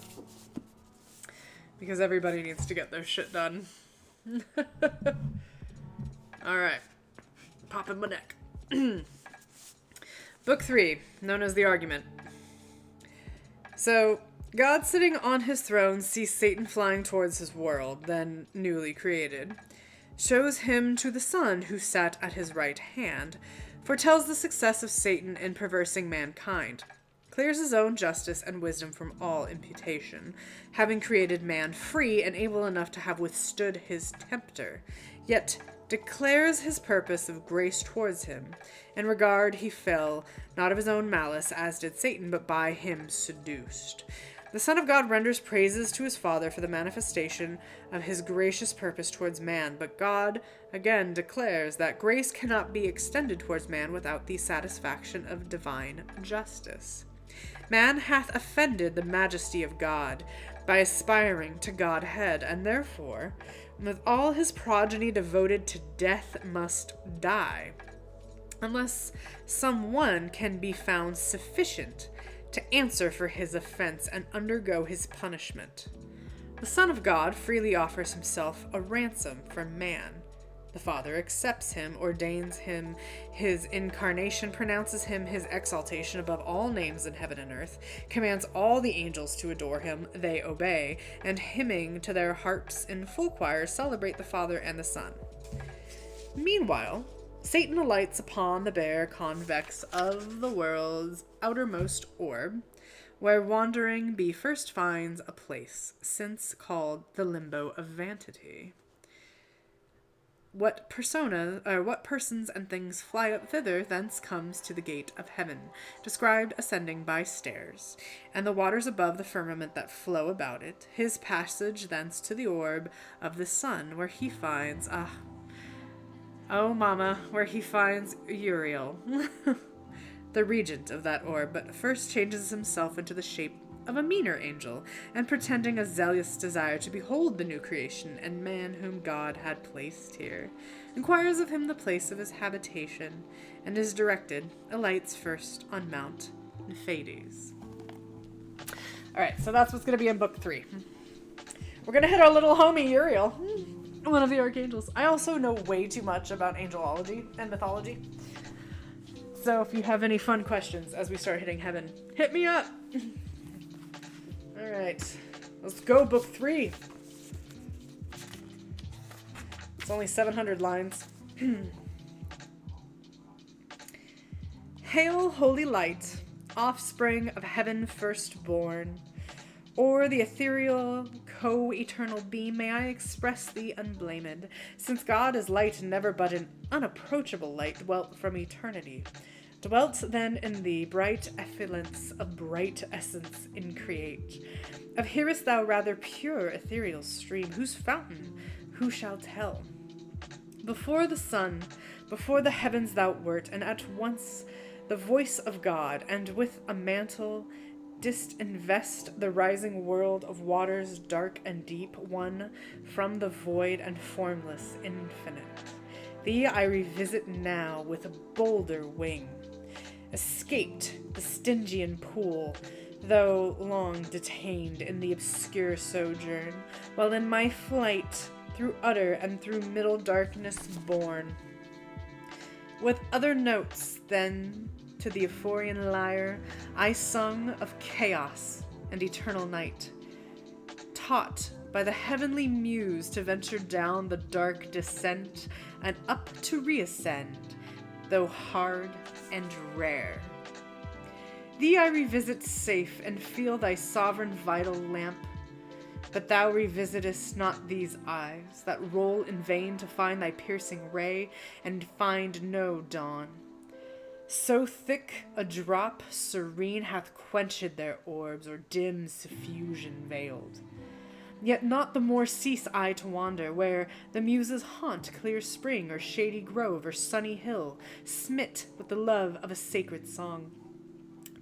Because everybody needs to get their shit done. Alright. Popping my neck. Book 3, known as The Argument. So, God sitting on his throne sees Satan flying towards his world, then newly created, shows him to the Son who sat at his right hand, foretells the success of Satan in perversing mankind, clears his own justice and wisdom from all imputation, having created man free and able enough to have withstood his tempter, yet declares his purpose of grace towards him. In regard he fell, not of his own malice, as did Satan, but by him seduced. The Son of God renders praises to his Father for the manifestation of his gracious purpose towards man, but God again declares that grace cannot be extended towards man without the satisfaction of divine justice. Man hath offended the majesty of God by aspiring to Godhead, and therefore, with all his progeny devoted to death, must die, unless some one can be found sufficient to answer for his offense and undergo his punishment. The Son of God freely offers himself a ransom for man. The Father accepts him, ordains him his incarnation, pronounces him his exaltation above all names in heaven and earth, commands all the angels to adore him, they obey, and hymning to their harps in full choir celebrate the Father and the Son. Meanwhile, Satan alights upon the bare convex of the world's outermost orb, where wandering bee first finds a place, since called the limbo of vanity. What persons and things fly up thither, thence comes to the gate of heaven, described ascending by stairs, and the waters above the firmament that flow about it, his passage thence to the orb of the sun, where he finds, where he finds Uriel, the regent of that orb, but first changes himself into the shape of a meaner angel, and pretending a zealous desire to behold the new creation and man whom God had placed here, inquires of him the place of his habitation, and is directed, alights first on Mount Nephites. Alright, so that's what's going to be in book 3. We're going to hit our little homie Uriel, one of the archangels. I also know way too much about angelology and mythology, so if you have any fun questions as we start hitting heaven, hit me up! Alright, let's go, book 3. It's only 700 lines. Hail, holy light, offspring of heaven firstborn, or the ethereal, co-eternal beam, may I express thee unblamed, since God is light and never but an unapproachable light dwelt from eternity. Dwelt then in thee bright effluence of bright essence increate. Of hearest thou rather pure ethereal stream, whose fountain who shall tell? Before the sun, before the heavens thou wert, and at once the voice of God, and with a mantle didst invest the rising world of waters dark and deep, one from the void and formless infinite. Thee I revisit now with a bolder wing, escaped the Stygian pool, though long detained in the obscure sojourn, while in my flight through utter and through middle darkness borne. With other notes than to the Euphorian lyre, I sung of chaos and eternal night, taught by the heavenly muse to venture down the dark descent and up to reascend, though hard and rare. Thee I revisit safe and feel thy sovereign vital lamp, but thou revisitest not these eyes that roll in vain to find thy piercing ray and find no dawn. So thick a drop serene hath quenched their orbs, or dim suffusion veiled. Yet not the more cease I to wander, where the muses haunt clear spring, or shady grove, or sunny hill, smit with the love of a sacred song.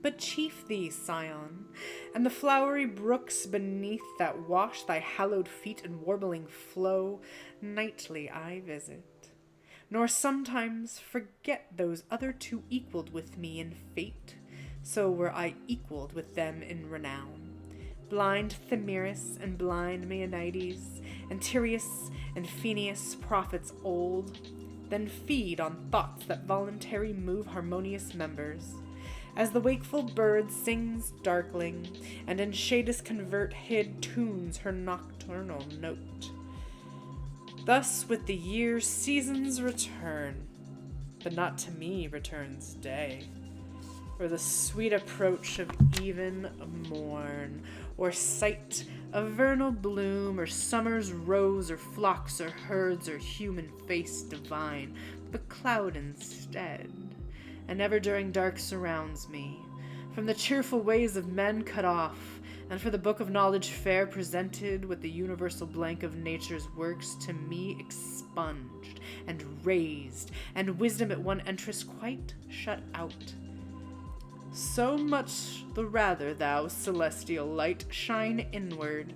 But chief thee, Sion, and the flowery brooks beneath that wash thy hallowed feet in warbling flow, nightly I visit, nor sometimes forget those other two equalled with me in fate, so were I equalled with them in renown. Blind Thamyris and blind Maeonides, and Tyreus and Phineus, prophets old, then feed on thoughts that voluntary move harmonious members, as the wakeful bird sings darkling, and in shades convert hid tunes her nocturnal note. Thus with the years seasons return, but not to me returns day. or the sweet approach of even morn, or sight of vernal bloom, or summer's rose, or flocks, or herds, or human face divine, but cloud instead, and ever during dark surrounds me, from the cheerful ways of men cut off, and for the book of knowledge fair presented with the universal blank of nature's works to me expunged and raised, and wisdom at one entrance quite shut out. So much the rather thou, celestial light, shine inward,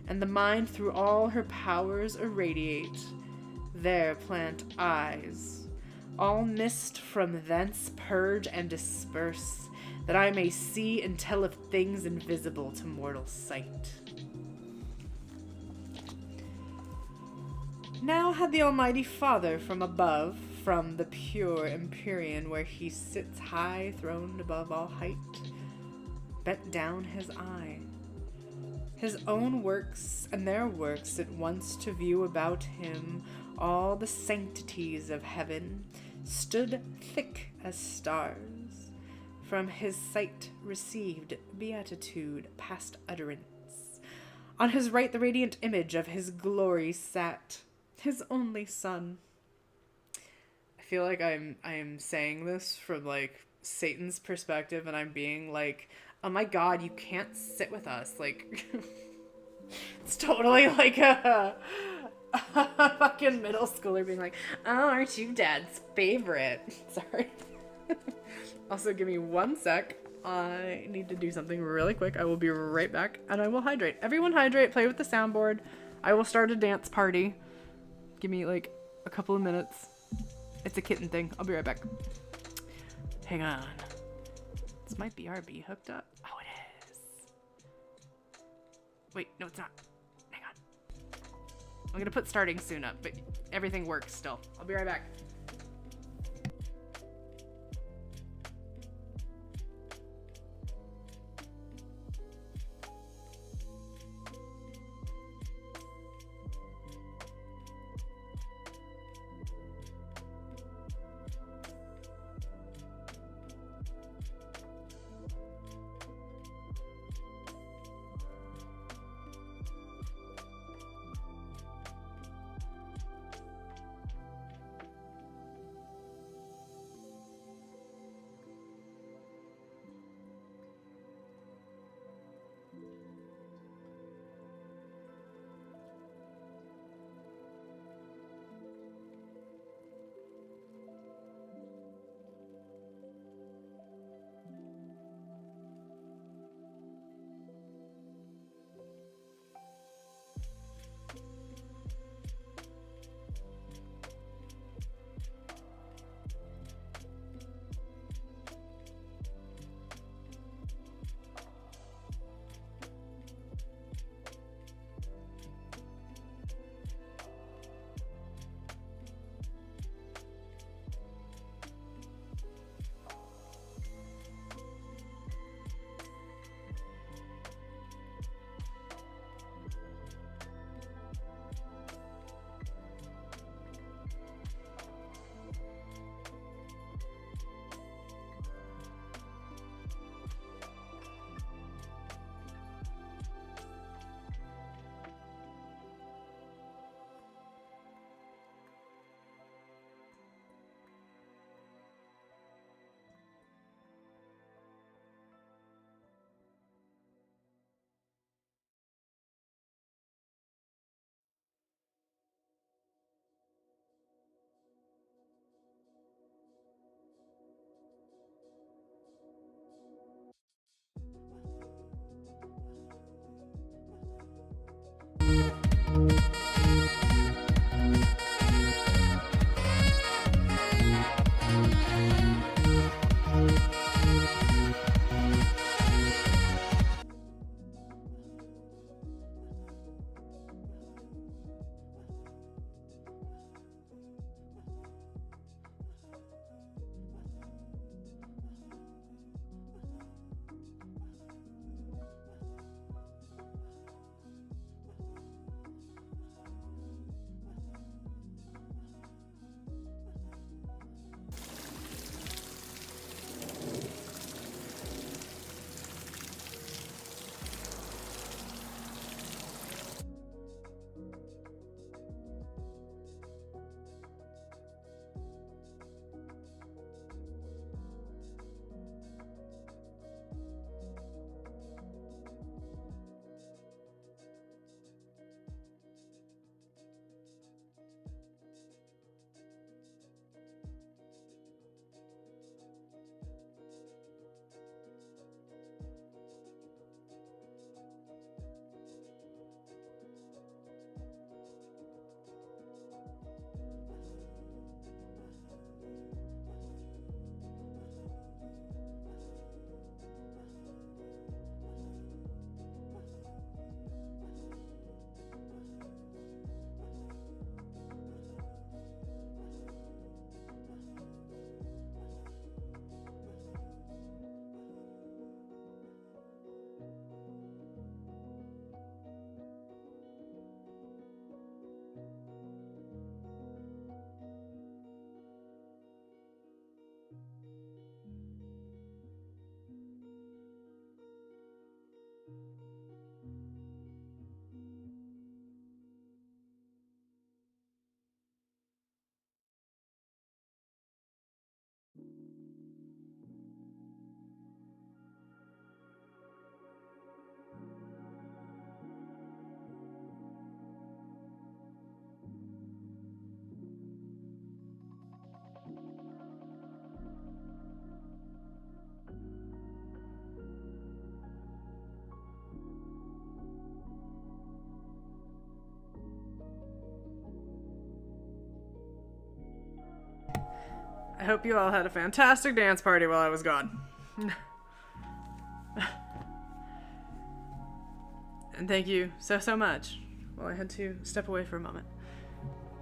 and the mind through all her powers irradiate. There plant eyes, all mist from thence purge and disperse, that I may see and tell of things invisible to mortal sight. Now had the Almighty Father from above, from the pure Empyrean where he sits high throned above all height, bent down his eye, his own works and their works at once to view about him, all the sanctities of heaven stood thick as stars, from his sight received beatitude past utterance. On his right the radiant image of his glory sat, his only son. I feel like I am saying this from like Satan's perspective, and I'm being like, oh my god, you can't sit with us. Like, it's totally like a fucking middle schooler being like, oh, aren't you dad's favorite? Sorry. Also, give me 1 sec. I need to do something really quick. I will be right back, and I will hydrate. Everyone hydrate, play with the soundboard. I will start a dance party. Give me like a couple of minutes. It's a kitten thing. I'll be right back. Hang on. Is my BRB hooked up? Oh, it is. Wait, no, it's not. Hang on. I'm gonna put starting soon up, but everything works still. I'll be right back. I hope you all had a fantastic dance party while I was gone. And thank you so much. Well, I had to step away for a moment.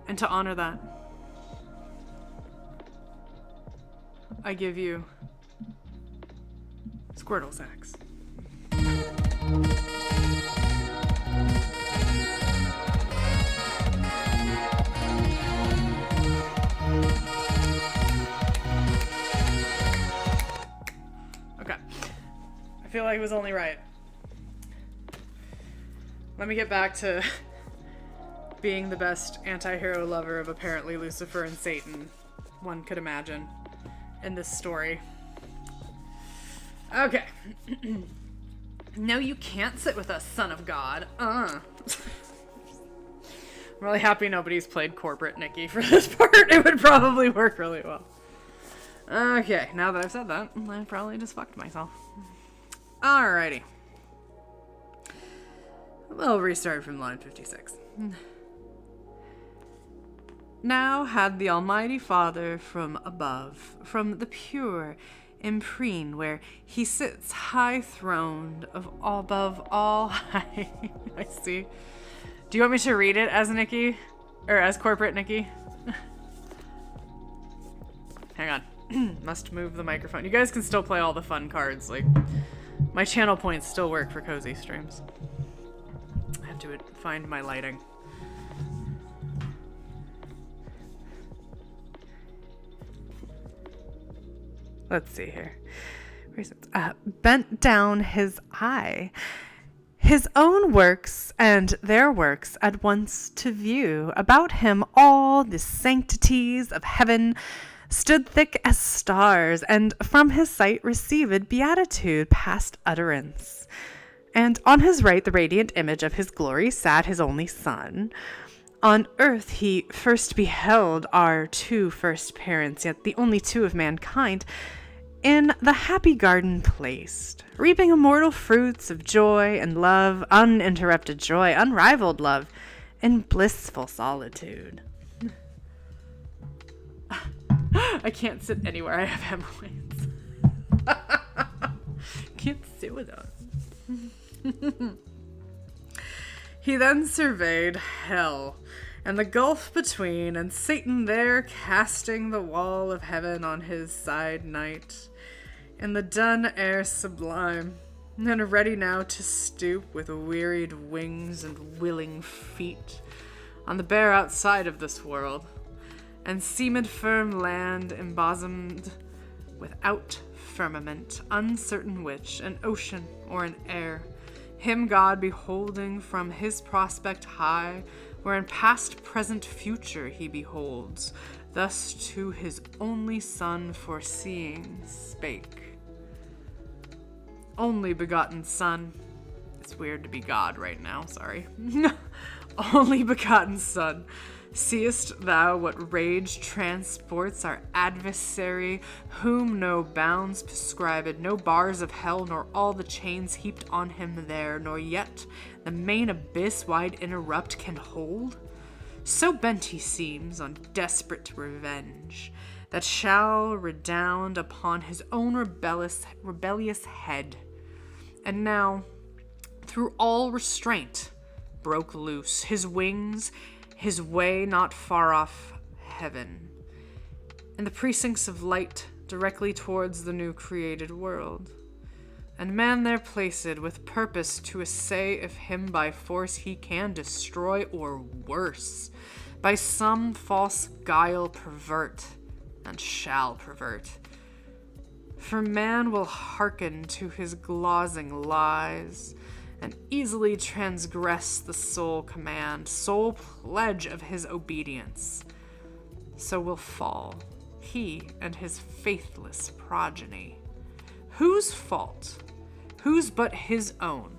And to honor that, I give you Squirtle Sacks. Okay. I feel like it was only right. Let me get back to being the best anti-hero lover of apparently Lucifer and Satan one could imagine in this story. Okay. No, you can't sit with us, son of God. I'm really happy nobody's played corporate Nikki for this part. It would probably work really well. Okay, now that I've said that, I probably just fucked myself. Alrighty. We'll restart from line 56. Now had the Almighty Father from above, from the pure Imprene, where he sits high-throned above all high. I see. Do you want me to read it as Nikki? Or as corporate Nikki? Hang on. Must move the microphone. You guys can still play all the fun cards. Like, my channel points still work for cozy streams. I have to find my lighting. Let's see here. Where's it? Bent down his eye, his own works and their works at once to view. About him all the sanctities of heaven stood thick as stars, and from his sight received beatitude past utterance. And on his right the radiant image of his glory sat his only Son. On earth he first beheld our two first parents, yet the only two of mankind, in the happy garden placed, reaping immortal fruits of joy and love, uninterrupted joy, unrivaled love, in blissful solitude. I can't sit anywhere I have hemorrhoids. Can't sit with us. He then surveyed hell and the gulf between, and Satan there casting the wall of heaven on his side night, in the dun air sublime, and ready now to stoop with wearied wings and willing feet on the bare outside of this world, and seemed firm land embosomed without firmament, uncertain which, an ocean or an air, him God beholding from his prospect high, where in past, present, future he beholds, thus to his only Son foreseeing spake. Only begotten Son. It's weird to be God right now, sorry. Only begotten Son. Seest thou what rage transports our adversary, whom no bounds prescribed, no bars of hell, nor all the chains heaped on him there, nor yet the main abyss wide interrupt can hold? So bent he seems on desperate revenge, that shall redound upon his own rebellious head. And now, through all restraint, broke loose his wings, his way not far off heaven, in the precincts of light directly towards the new created world. And man there placed with purpose to essay if him by force he can destroy, or worse, by some false guile pervert, and shall pervert. For man will hearken to his glozing lies, and easily transgress the sole command, sole pledge of his obedience. So will fall he and his faithless progeny. Whose fault? Whose but his own?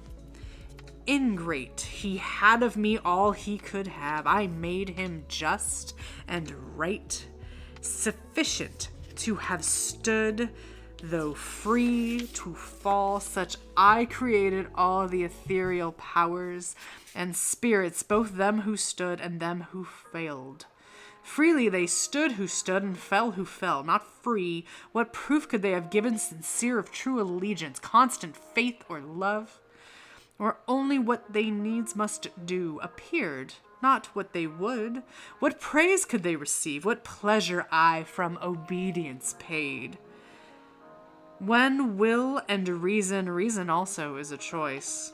Ingrate, he had of me all he could have. I made him just and right, sufficient to have stood, though free to fall. Such I created all the ethereal powers and spirits, both them who stood and them who failed, Freely they stood who stood, and fell who fell, not free. What proof could they have given sincere of true allegiance, constant faith or love? Or only what they needs must do appeared, not what they would? What praise could they receive? What pleasure I from obedience paid? When will and reason also is a choice.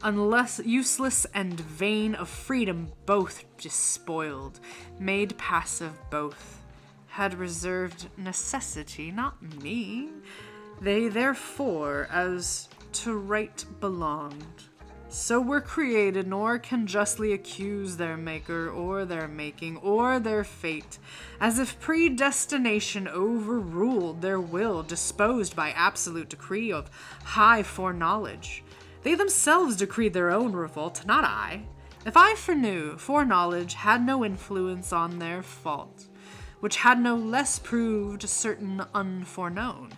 Unless useless and vain of freedom both despoiled, made passive both, had reserved necessity, not me. They therefore as to right belonged. So were created, nor can justly accuse their maker, or their making, or their fate, as if predestination overruled their will, disposed by absolute decree of high foreknowledge. They themselves decreed their own revolt, not I. If I foreknowledge had no influence on their fault, which had no less proved certain unforeknown.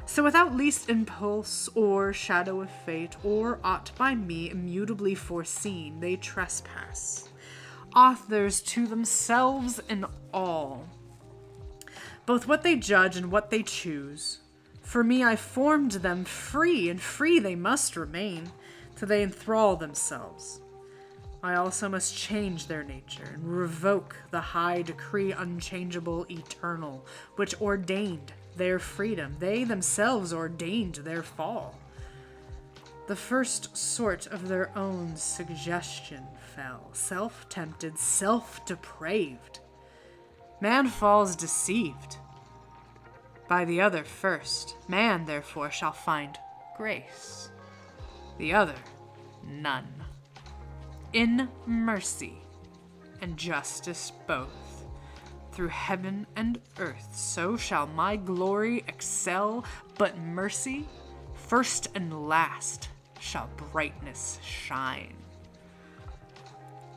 So without least impulse or shadow of fate, or aught by me immutably foreseen, they trespass, authors to themselves in all, both what they judge and what they choose. For me I formed them free, and free they must remain, till they enthrall themselves. I also must change their nature, and revoke the high decree unchangeable, eternal, which ordained their freedom. They themselves ordained their fall. The first sort of their own suggestion fell, self-tempted, self-depraved. Man falls deceived. By the other first, man therefore shall find grace, the other none. In mercy and justice both, through heaven and earth, so shall my glory excel, but mercy, first and last, shall brightness shine.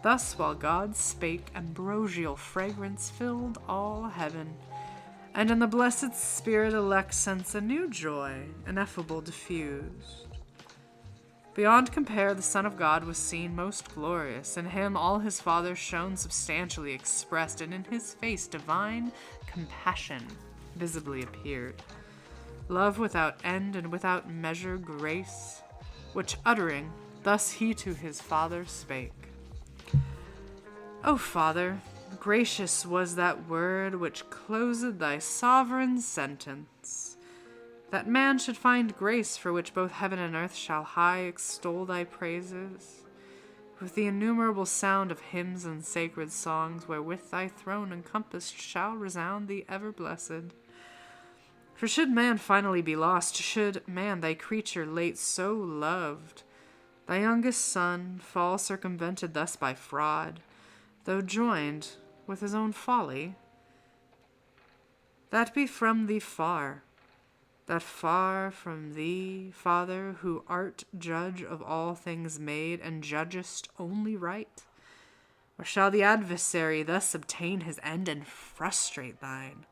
Thus while God spake, ambrosial fragrance filled all heaven, and in the blessed spirit elect sense a new joy, ineffable diffused. Beyond compare, the Son of God was seen most glorious. In him all his Father shone substantially expressed, and in his face divine compassion visibly appeared. Love without end and without measure grace, which uttering, thus he to his Father spake. O Father, gracious was that word which closed thy sovereign sentence, that man should find grace, for which both heaven and earth shall high extol thy praises, with the innumerable sound of hymns and sacred songs, wherewith thy throne encompassed shall resound the ever-blessed. For should man finally be lost, should man, thy creature late so loved, thy youngest son, fall circumvented thus by fraud, though joined with his own folly, that be from thee far, that far from thee, Father, who art judge of all things made, and judgest only right? Or shall the adversary thus obtain his end and frustrate thine?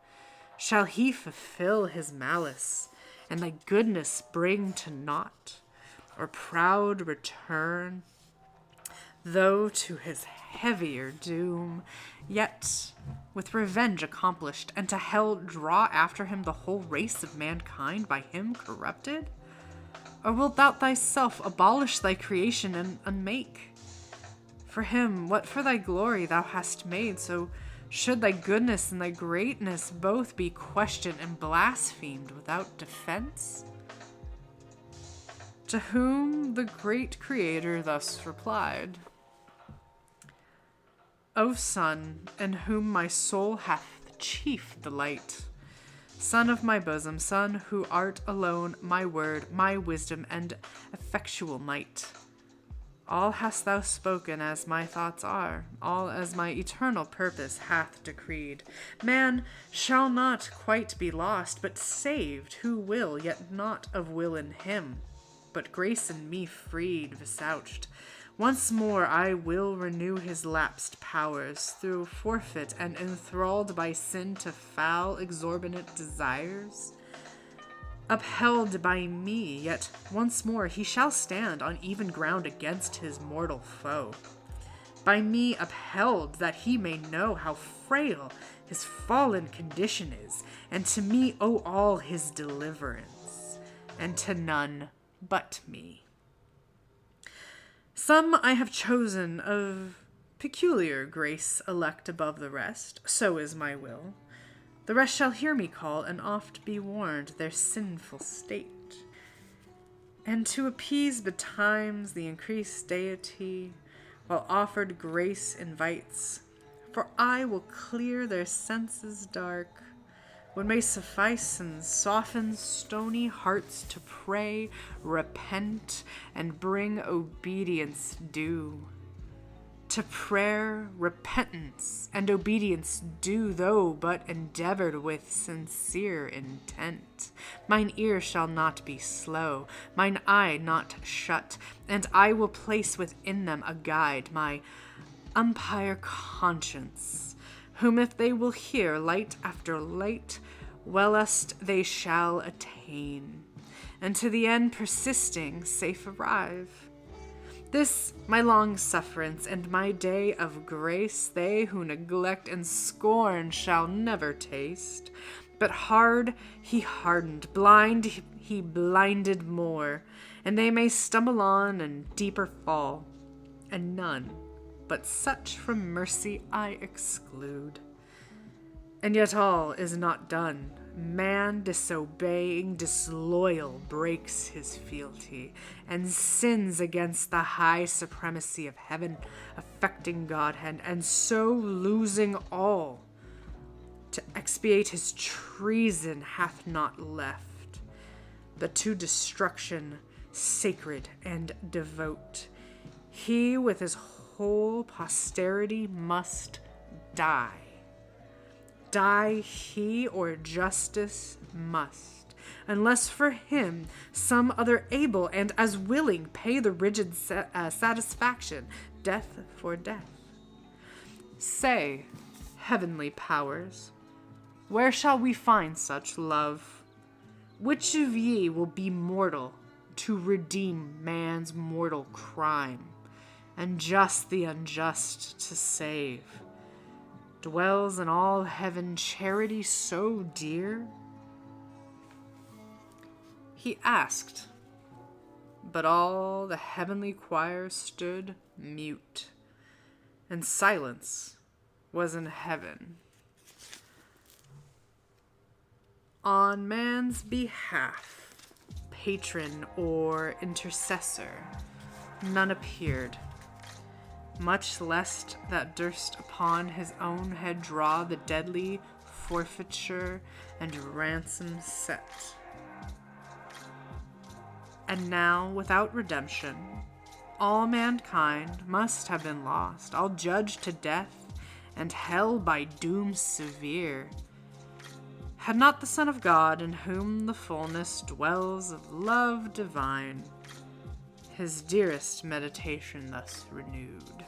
Shall he fulfill his malice, and thy goodness bring to naught, or proud return, though to his heavier doom, yet with revenge accomplished, and to hell draw after him the whole race of mankind by him corrupted? Or wilt thou thyself abolish thy creation and unmake for him what for thy glory thou hast made? So should thy goodness and thy greatness both be questioned and blasphemed without defense? To whom the great Creator thus replied, O Son, in whom my soul hath chief delight, Son of my bosom, Son, who art alone my word, my wisdom, and effectual might. All hast thou spoken as my thoughts are, all as my eternal purpose hath decreed. Man shall not quite be lost, but saved, who will, yet not of will in him, but grace in me freed, vouched. Once more I will renew his lapsed powers, through forfeit and enthralled by sin to foul, exorbitant desires. Upheld by me, yet once more he shall stand on even ground against his mortal foe. by me upheld, that he may know how frail his fallen condition is, and to me owe all his deliverance, and to none but me. Some I have chosen of peculiar grace elect above the rest, so is my will. The rest shall hear me call, and oft be warned their sinful state. And to appease betimes the increased deity, while offered grace invites, for I will clear their senses dark, what may suffice and soften stony hearts to pray, repent, and bring obedience due. To prayer, repentance, and obedience due, though but endeavored with sincere intent. Mine ear shall not be slow, mine eye not shut, and I will place within them a guide, my umpire conscience, whom if they will hear light after light, wellest they shall attain, and to the end persisting safe arrive. This my long sufferance and my day of grace they who neglect and scorn shall never taste. But hard he hardened, blind he blinded more, and they may stumble on and deeper fall, and none but such from mercy I exclude. And yet all is not done. Man disobeying, disloyal, breaks his fealty, and sins against the high supremacy of heaven, affecting Godhead, and so losing all. To expiate his treason hath not left, but to destruction sacred and devote. He with his whole posterity must die. Die he, or justice must, unless for him some other able and as willing pay the rigid satisfaction, death for death. Say, heavenly powers, where shall we find such love? Which of ye will be mortal to redeem man's mortal crime, and just the unjust to save? Dwells in all heaven charity so dear? He asked, but all the heavenly choir stood mute, and silence was in heaven. On man's behalf, patron or intercessor, none appeared, much lest that durst upon his own head draw the deadly forfeiture and ransom set. And now, without redemption, all mankind must have been lost, all judged to death, and held by doom severe, had not the Son of God, in whom the fullness dwells of love divine, his dearest meditation thus renewed.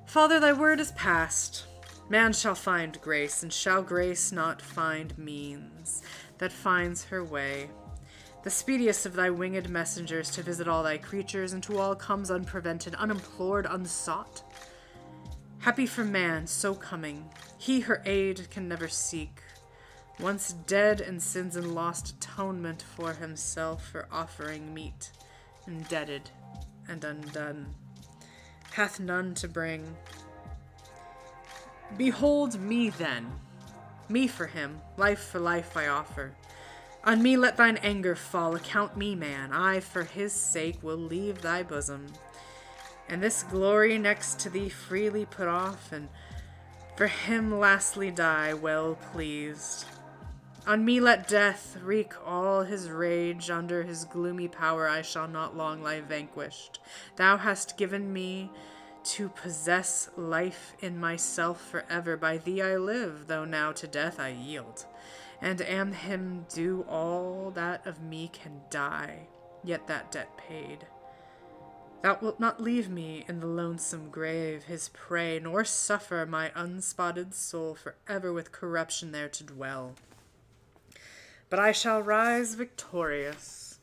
Father, thy word is past. Man shall find grace, and shall grace not find means that finds her way? The speediest of thy winged messengers to visit all thy creatures, and to all comes unprevented, unimplored, unsought. Happy for man, so coming, he her aid can never seek. Once dead in sins and lost atonement for himself, for offering meet, indebted and undone, hath none to bring. Behold me then, me for him, life for life I offer. On me let thine anger fall, account me man, I for his sake will leave thy bosom, and this glory next to thee freely put off, and for him lastly die well pleased. On me let death wreak all his rage, under his gloomy power I shall not long lie vanquished. Thou hast given me to possess life in myself forever. By thee I live, though now to death I yield, and am him due all that of me can die, yet that debt paid. Thou wilt not leave me in the lonesome grave, his prey, nor suffer my unspotted soul forever with corruption there to dwell. But I shall rise victorious,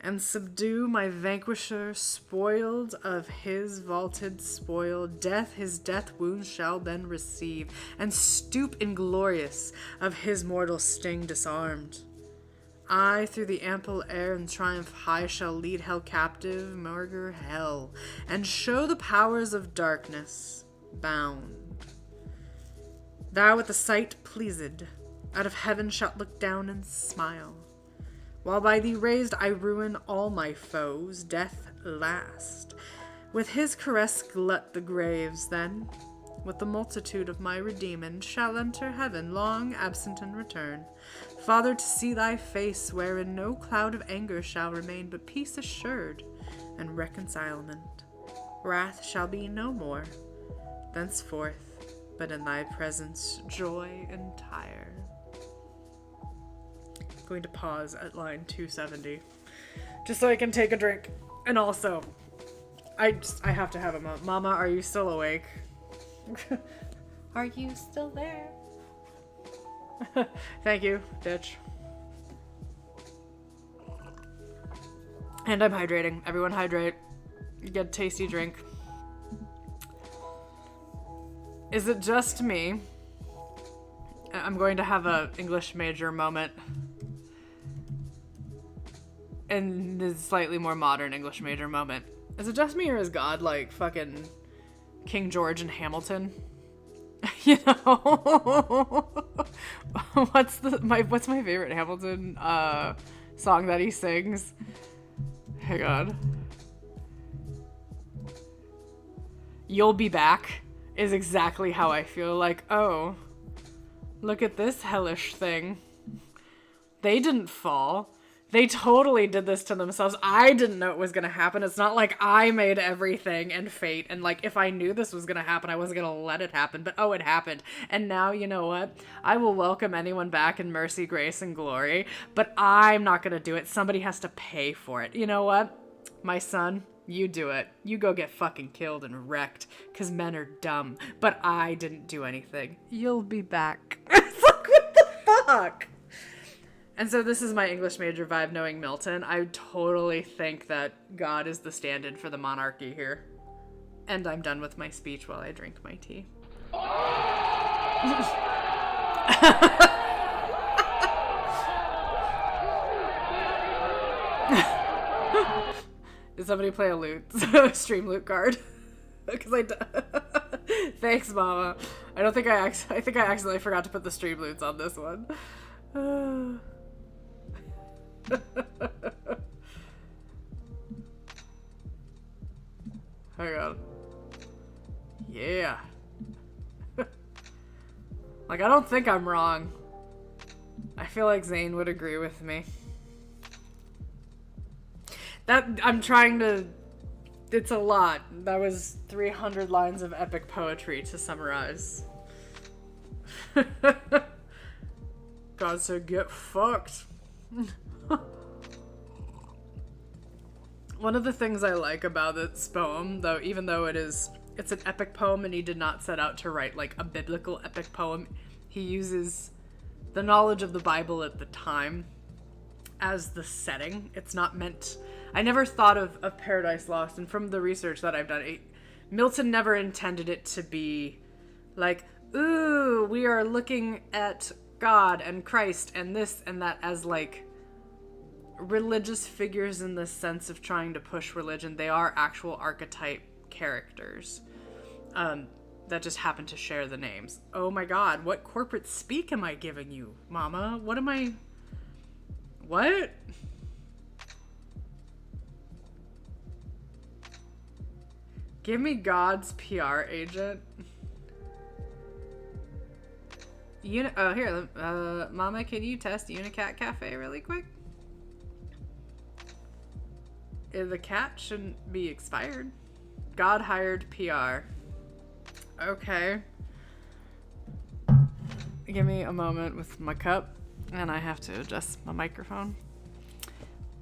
and subdue my vanquisher, spoiled of his vaulted spoil. Death his death wounds shall then receive, and stoop inglorious of his mortal sting disarmed. I through the ample air in triumph high shall lead hell captive, murder hell, and show the powers of darkness bound. Thou with the sight pleased, out of heaven shalt look down and smile, while by thee raised I ruin all my foes, death last. With his caress glut the graves, then, with the multitude of my redeeming, shall enter heaven, long absent and return. Father, to see thy face, wherein no cloud of anger shall remain, but peace assured and reconcilement. Wrath shall be no more, thenceforth, but in thy presence joy entire. I'm going to pause at line 270, just so I can take a drink. And also, I have to have a moment. Mama, are you still awake? Are you still there? Thank you, bitch. And I'm hydrating. Everyone hydrate. You get a tasty drink. Is it just me? I'm going to have a English major moment. And this slightly more modern English major moment. Is it just me, or is God like fucking King George and Hamilton? You know? What's my favorite Hamilton song that he sings? Hang on. You'll Be Back is exactly how I feel. Like, oh, look at this hellish thing. They didn't fall. They totally did this to themselves. I didn't know it was going to happen. It's not like I made everything and fate. And like, if I knew this was going to happen, I wasn't going to let it happen. But oh, it happened. And now, you know what? I will welcome anyone back in mercy, grace, and glory. But I'm not going to do it. Somebody has to pay for it. You know what? My son, you do it. You go get fucking killed and wrecked. Because men are dumb. But I didn't do anything. You'll be back. It's like, what the fuck? And so this is my English major vibe, knowing Milton. I totally think that God is the stand-in for the monarchy here. And I'm done with my speech while I drink my tea. Did somebody play a lute? Stream lute card? Because thanks, Mama. I think I accidentally forgot to put the stream lutes on this one. Hang on. Yeah. Like, I don't think I'm wrong. I feel like Zane would agree with me. I'm trying to... It's a lot. That was 300 lines of epic poetry to summarize. God said, get fucked. One of the things I like about this poem, though, even though it's an epic poem and he did not set out to write like a biblical epic poem, he uses the knowledge of the Bible at the time as the setting. It's not meant... I never thought of Paradise Lost, and from the research that I've done, Milton never intended it to be like, ooh, we are looking at God and Christ and this and that as like religious figures in the sense of trying to push religion. They are actual archetype characters that just happen to share the names. Oh my God, what corporate speak am I giving you, Mama? What? Give me God's PR agent. Here, Mama, can you test Unicat Cafe really quick? The cat shouldn't be expired. God hired PR. Okay. Give me a moment with my cup, and I have to adjust my microphone.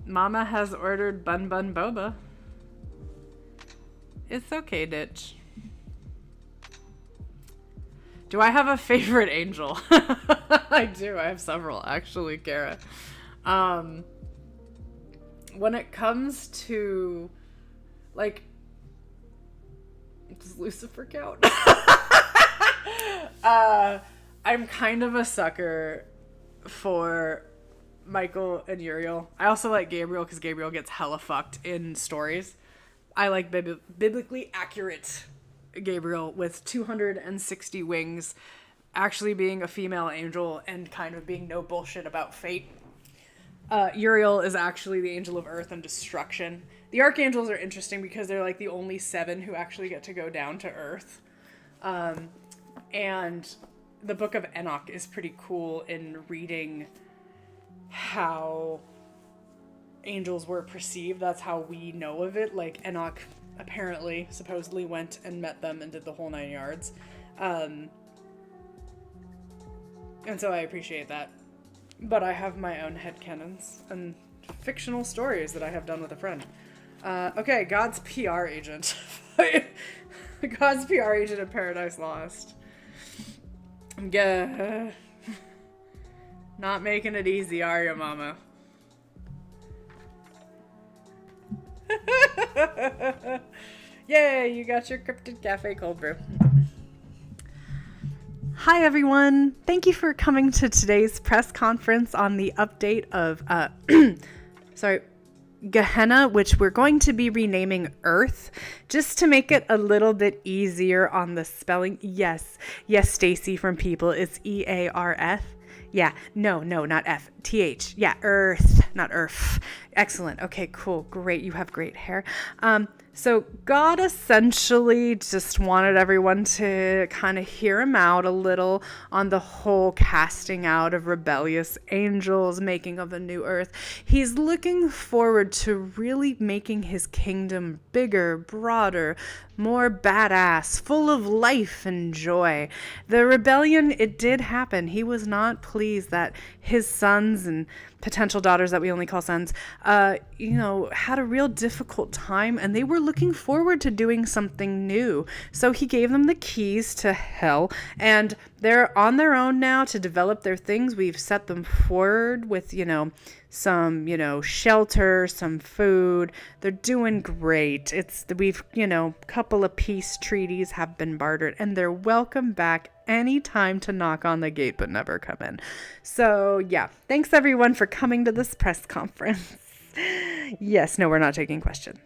Mama has ordered Bun Bun Boba. It's okay, ditch. Do I have a favorite angel? I do. I have several, actually, Kara. when it comes to, like, does Lucifer count? I'm kind of a sucker for Michael and Uriel. I also like Gabriel because Gabriel gets hella fucked in stories. I like biblically accurate Gabriel with 260 wings, actually being a female angel and kind of being no bullshit about fate. Uriel is actually the angel of earth and destruction. The archangels are interesting because they're like the only 7 who actually get to go down to earth. And the book of Enoch is pretty cool in reading how angels were perceived. That's how we know of it. Like, Enoch apparently, supposedly went and met them and did the whole 9 yards. And so I appreciate that. But I have my own headcanons and fictional stories that I have done with a friend. Okay, God's PR agent. God's PR agent in Paradise Lost. Not making it easy, are you, mama? Yay, you got your Cryptid Cafe cold brew. Hi, everyone. Thank you for coming to today's press conference on the update of, Gehenna, which we're going to be renaming Earth, just to make it a little bit easier on the spelling. Yes, Stacy from People. It's EARF. Yeah, no, not F. TH. Yeah, Earth, not Earth. Excellent. Okay, cool. Great. You have great hair. So God essentially just wanted everyone to kind of hear him out a little on the whole casting out of rebellious angels, making of a new earth. He's looking forward to really making his kingdom bigger, broader, more badass, full of life and joy. The rebellion, it did happen. He was not pleased that his sons and potential daughters that we only call sons, had a real difficult time, and they were looking forward to doing something new. So he gave them the keys to hell, and they're on their own now to develop their things. We've set them forward with, some, shelter, some food. They're doing great. Couple of peace treaties have been bartered, and they're welcome back anytime to knock on the gate but never come in. So yeah, thanks everyone for coming to this press conference. Yes, no, we're not taking questions.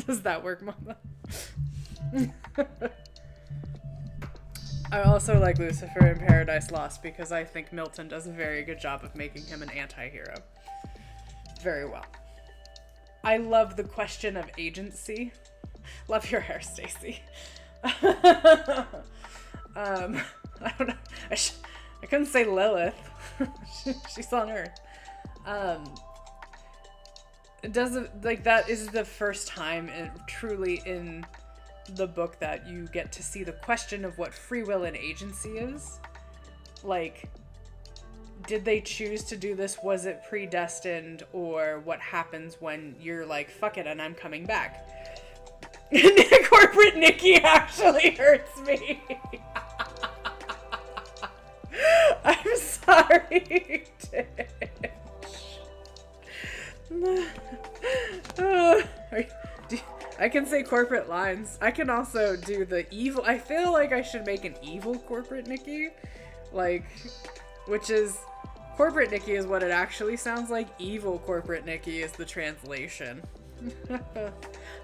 Does that work, Mama? I also like Lucifer in Paradise Lost because I think Milton does a very good job of making him an anti-hero. Very well. I love the question of agency. Love your hair, Stacy. I don't know. I couldn't say Lilith. She's on Earth. That is the first time truly in the book that you get to see the question of what free will and agency is. Like, did they choose to do this? Was it predestined? Or what happens when you're like, fuck it, and I'm coming back? Corporate Nikki actually hurts me. I'm sorry, I can say corporate lines. I can also do the evil. I feel like I should make an evil corporate Nikki. Which is, corporate Nikki is what it actually sounds like. Evil corporate Nikki is the translation.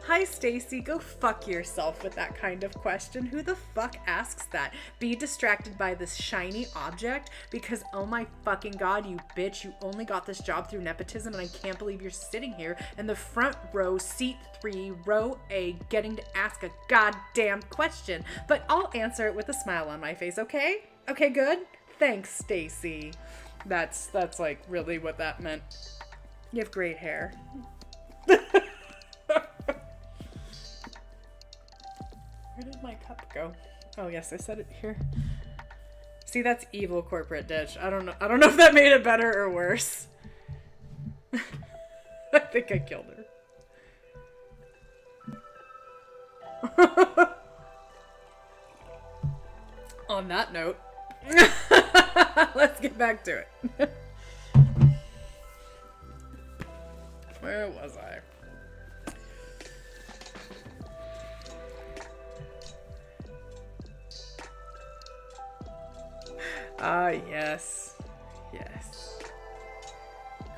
Hi, Stacy. Go fuck yourself with that kind of question. Who the fuck asks that? Be distracted by this shiny object? Because, oh my fucking god, you bitch, you only got this job through nepotism, and I can't believe you're sitting here in the front row, seat 3, row A, getting to ask a goddamn question. But I'll answer it with a smile on my face, okay? Okay, good? Thanks, Stacy. That's like really what that meant. You have great hair. Where did my cup go? Oh yes, I set it here. See, that's evil corporate ditch. I don't know if that made it better or worse. I think I killed her. On that note, let's get back to it. Where was I? Ah, yes. Yes.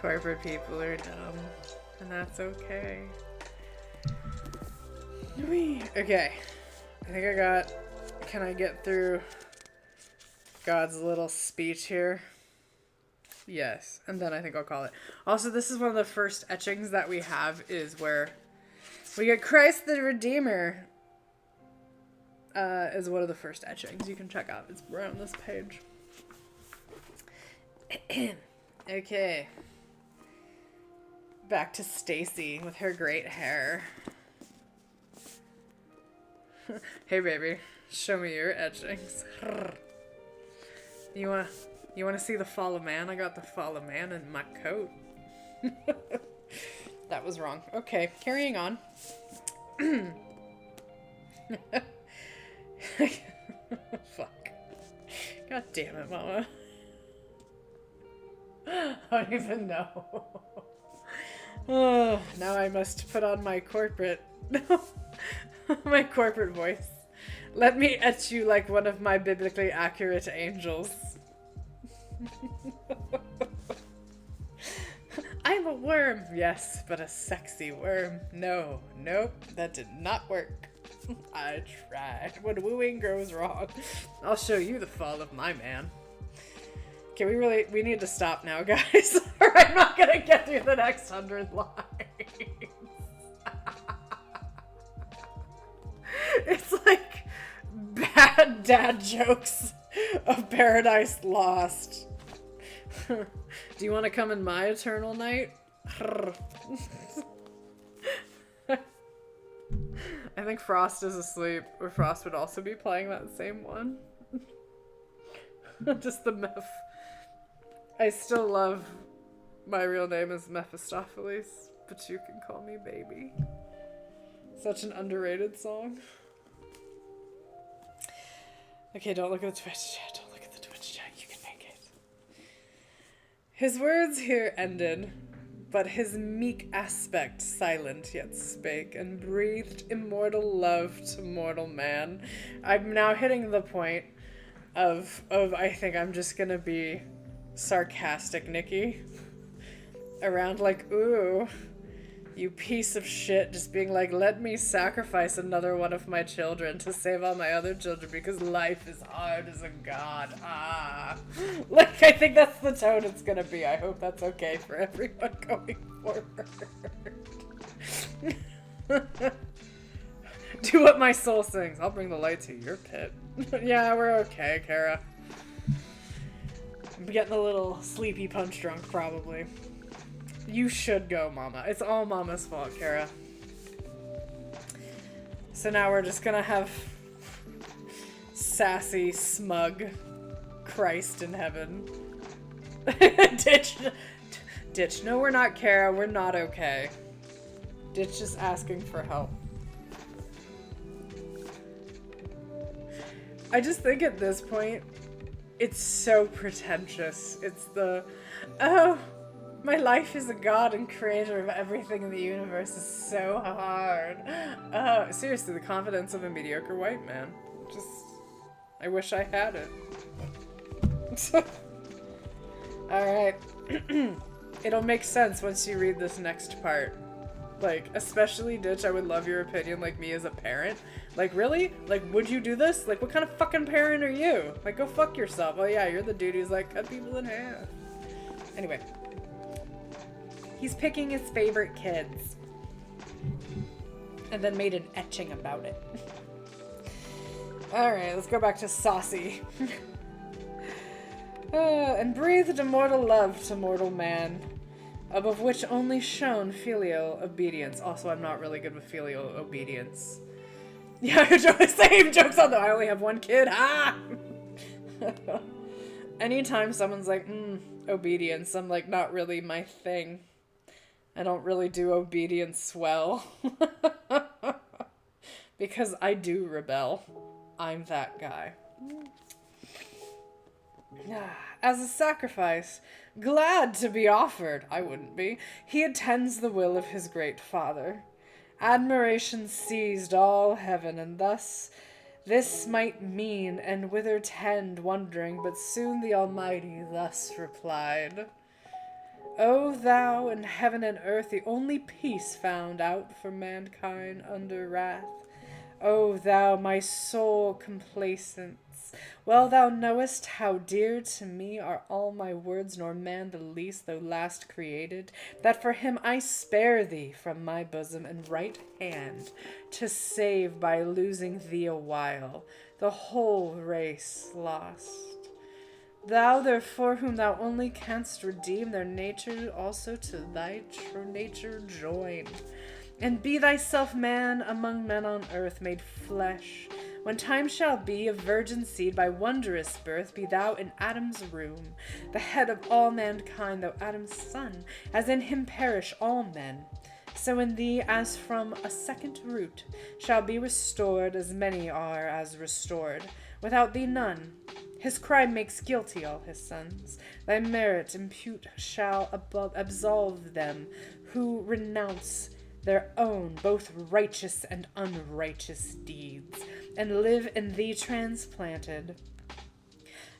Corporate people are dumb. And that's okay. Okay. I think I got... Can I get through God's little speech here? Yes. And then I think I'll call it. Also, this is one of the first etchings that we have is where we get Christ the Redeemer is one of the first etchings you can check out. It's right on this page. Okay. Back to Stacy with her great hair. Hey baby, show me your etchings. You wanna see the fall of man? I got the fall of man in my coat. That was wrong. Okay, carrying on. Fuck. God damn it, Mama. I don't even know. Oh, now I must put on my corporate my corporate voice. Let me etch you like one of my biblically accurate angels. I'm a worm. Yes, but a sexy worm. No, nope, that did not work. I tried. When wooing goes wrong, I'll show you the fall of my man. Okay, we need to stop now, guys, or I'm not gonna get through the next 100 lines. It's like bad dad jokes of Paradise Lost. Do you want to come in my eternal night? I think Frost is asleep, or Frost would also be playing that same one. Just the meth. I still love my real name is Mephistopheles, but you can call me baby. Such an underrated song. Okay, don't look at the Twitch chat. Don't look at the Twitch chat. You can make it. His words here ended, but his meek aspect silent yet spake, and breathed immortal love to mortal man. I'm now hitting the point of I think I'm just gonna be sarcastic Nikki. Around like, ooh, you piece of shit, just being like, let me sacrifice another one of my children to save all my other children because life is hard as a god. Ah. Like, I think that's the tone it's gonna be. I hope that's okay for everyone going forward. Do what my soul sings. I'll bring the light to your pit. Yeah, we're okay, Kara. I'm getting a little sleepy punch drunk, probably. You should go, Mama. It's all Mama's fault, Kara. So now we're just gonna have sassy, smug Christ in heaven. Ditch. No, we're not, Kara. We're not okay. Ditch is asking for help. I just think at this point, it's so pretentious. It's the, oh, my life as a god and creator of everything in the universe is so hard. Oh, seriously, the confidence of a mediocre white man. Just, I wish I had it. Alright. It'll make sense once you read this next part. Like, especially, Ditch, I would love your opinion, like, me as a parent. Like, really? Like, would you do this? Like, what kind of fucking parent are you? Like, go fuck yourself. Oh yeah, you're the dude who's like, cut people in half. Anyway. He's picking his favorite kids. And then made an etching about it. Alright, let's go back to Saucy. And breathed immortal love to mortal man, above which only shone filial obedience. Also, I'm not really good with filial obedience. Yeah, same joke's on though. I only have one kid. Ah! Anytime someone's like, obedience, I'm like, not really my thing. I don't really do obedience well. Because I do rebel. I'm that guy. As a sacrifice, glad to be offered, I wouldn't be, he attends the will of his great Father. Admiration seized all heaven, and thus this might mean, and whither tend, wondering, but soon the Almighty thus replied. O thou in heaven and earth, the only peace found out for mankind under wrath. O thou, my sole complacence, well thou knowest how dear to me are all my words, nor man the least, though last created, that for him I spare thee from my bosom and right hand, to save by losing thee a while, the whole race lost. Thou, therefore, whom thou only canst redeem, their nature also to thy true nature join. And be thyself man among men on earth, made flesh. When time shall be, of virgin seed by wondrous birth, be thou in Adam's room, the head of all mankind, thou Adam's son, as in him perish all men. So in thee, as from a second root, shall be restored as many are as restored. Without thee none. His crime makes guilty all his sons. Thy merit impute shall absolve them who renounce their own both righteous and unrighteous deeds, and live in thee transplanted,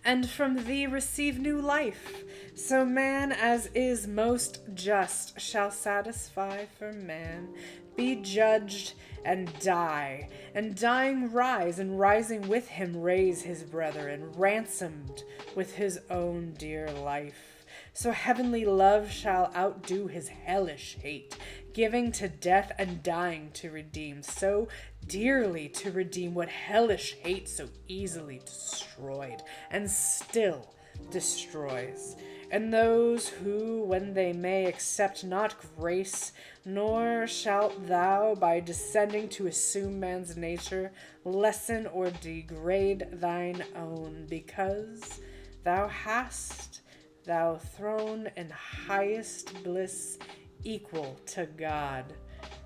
and from thee receive new life. So man as is most just shall satisfy for man, be judged and die, and dying rise, and rising with him raise his brethren, ransomed with his own dear life. So heavenly love shall outdo his hellish hate, giving to death and dying to redeem, so dearly to redeem what hellish hate so easily destroyed, and still destroys. And those who, when they may, accept not grace, nor shalt thou, by descending to assume man's nature, lessen or degrade thine own, because thou hast thou thrown in highest bliss equal to God,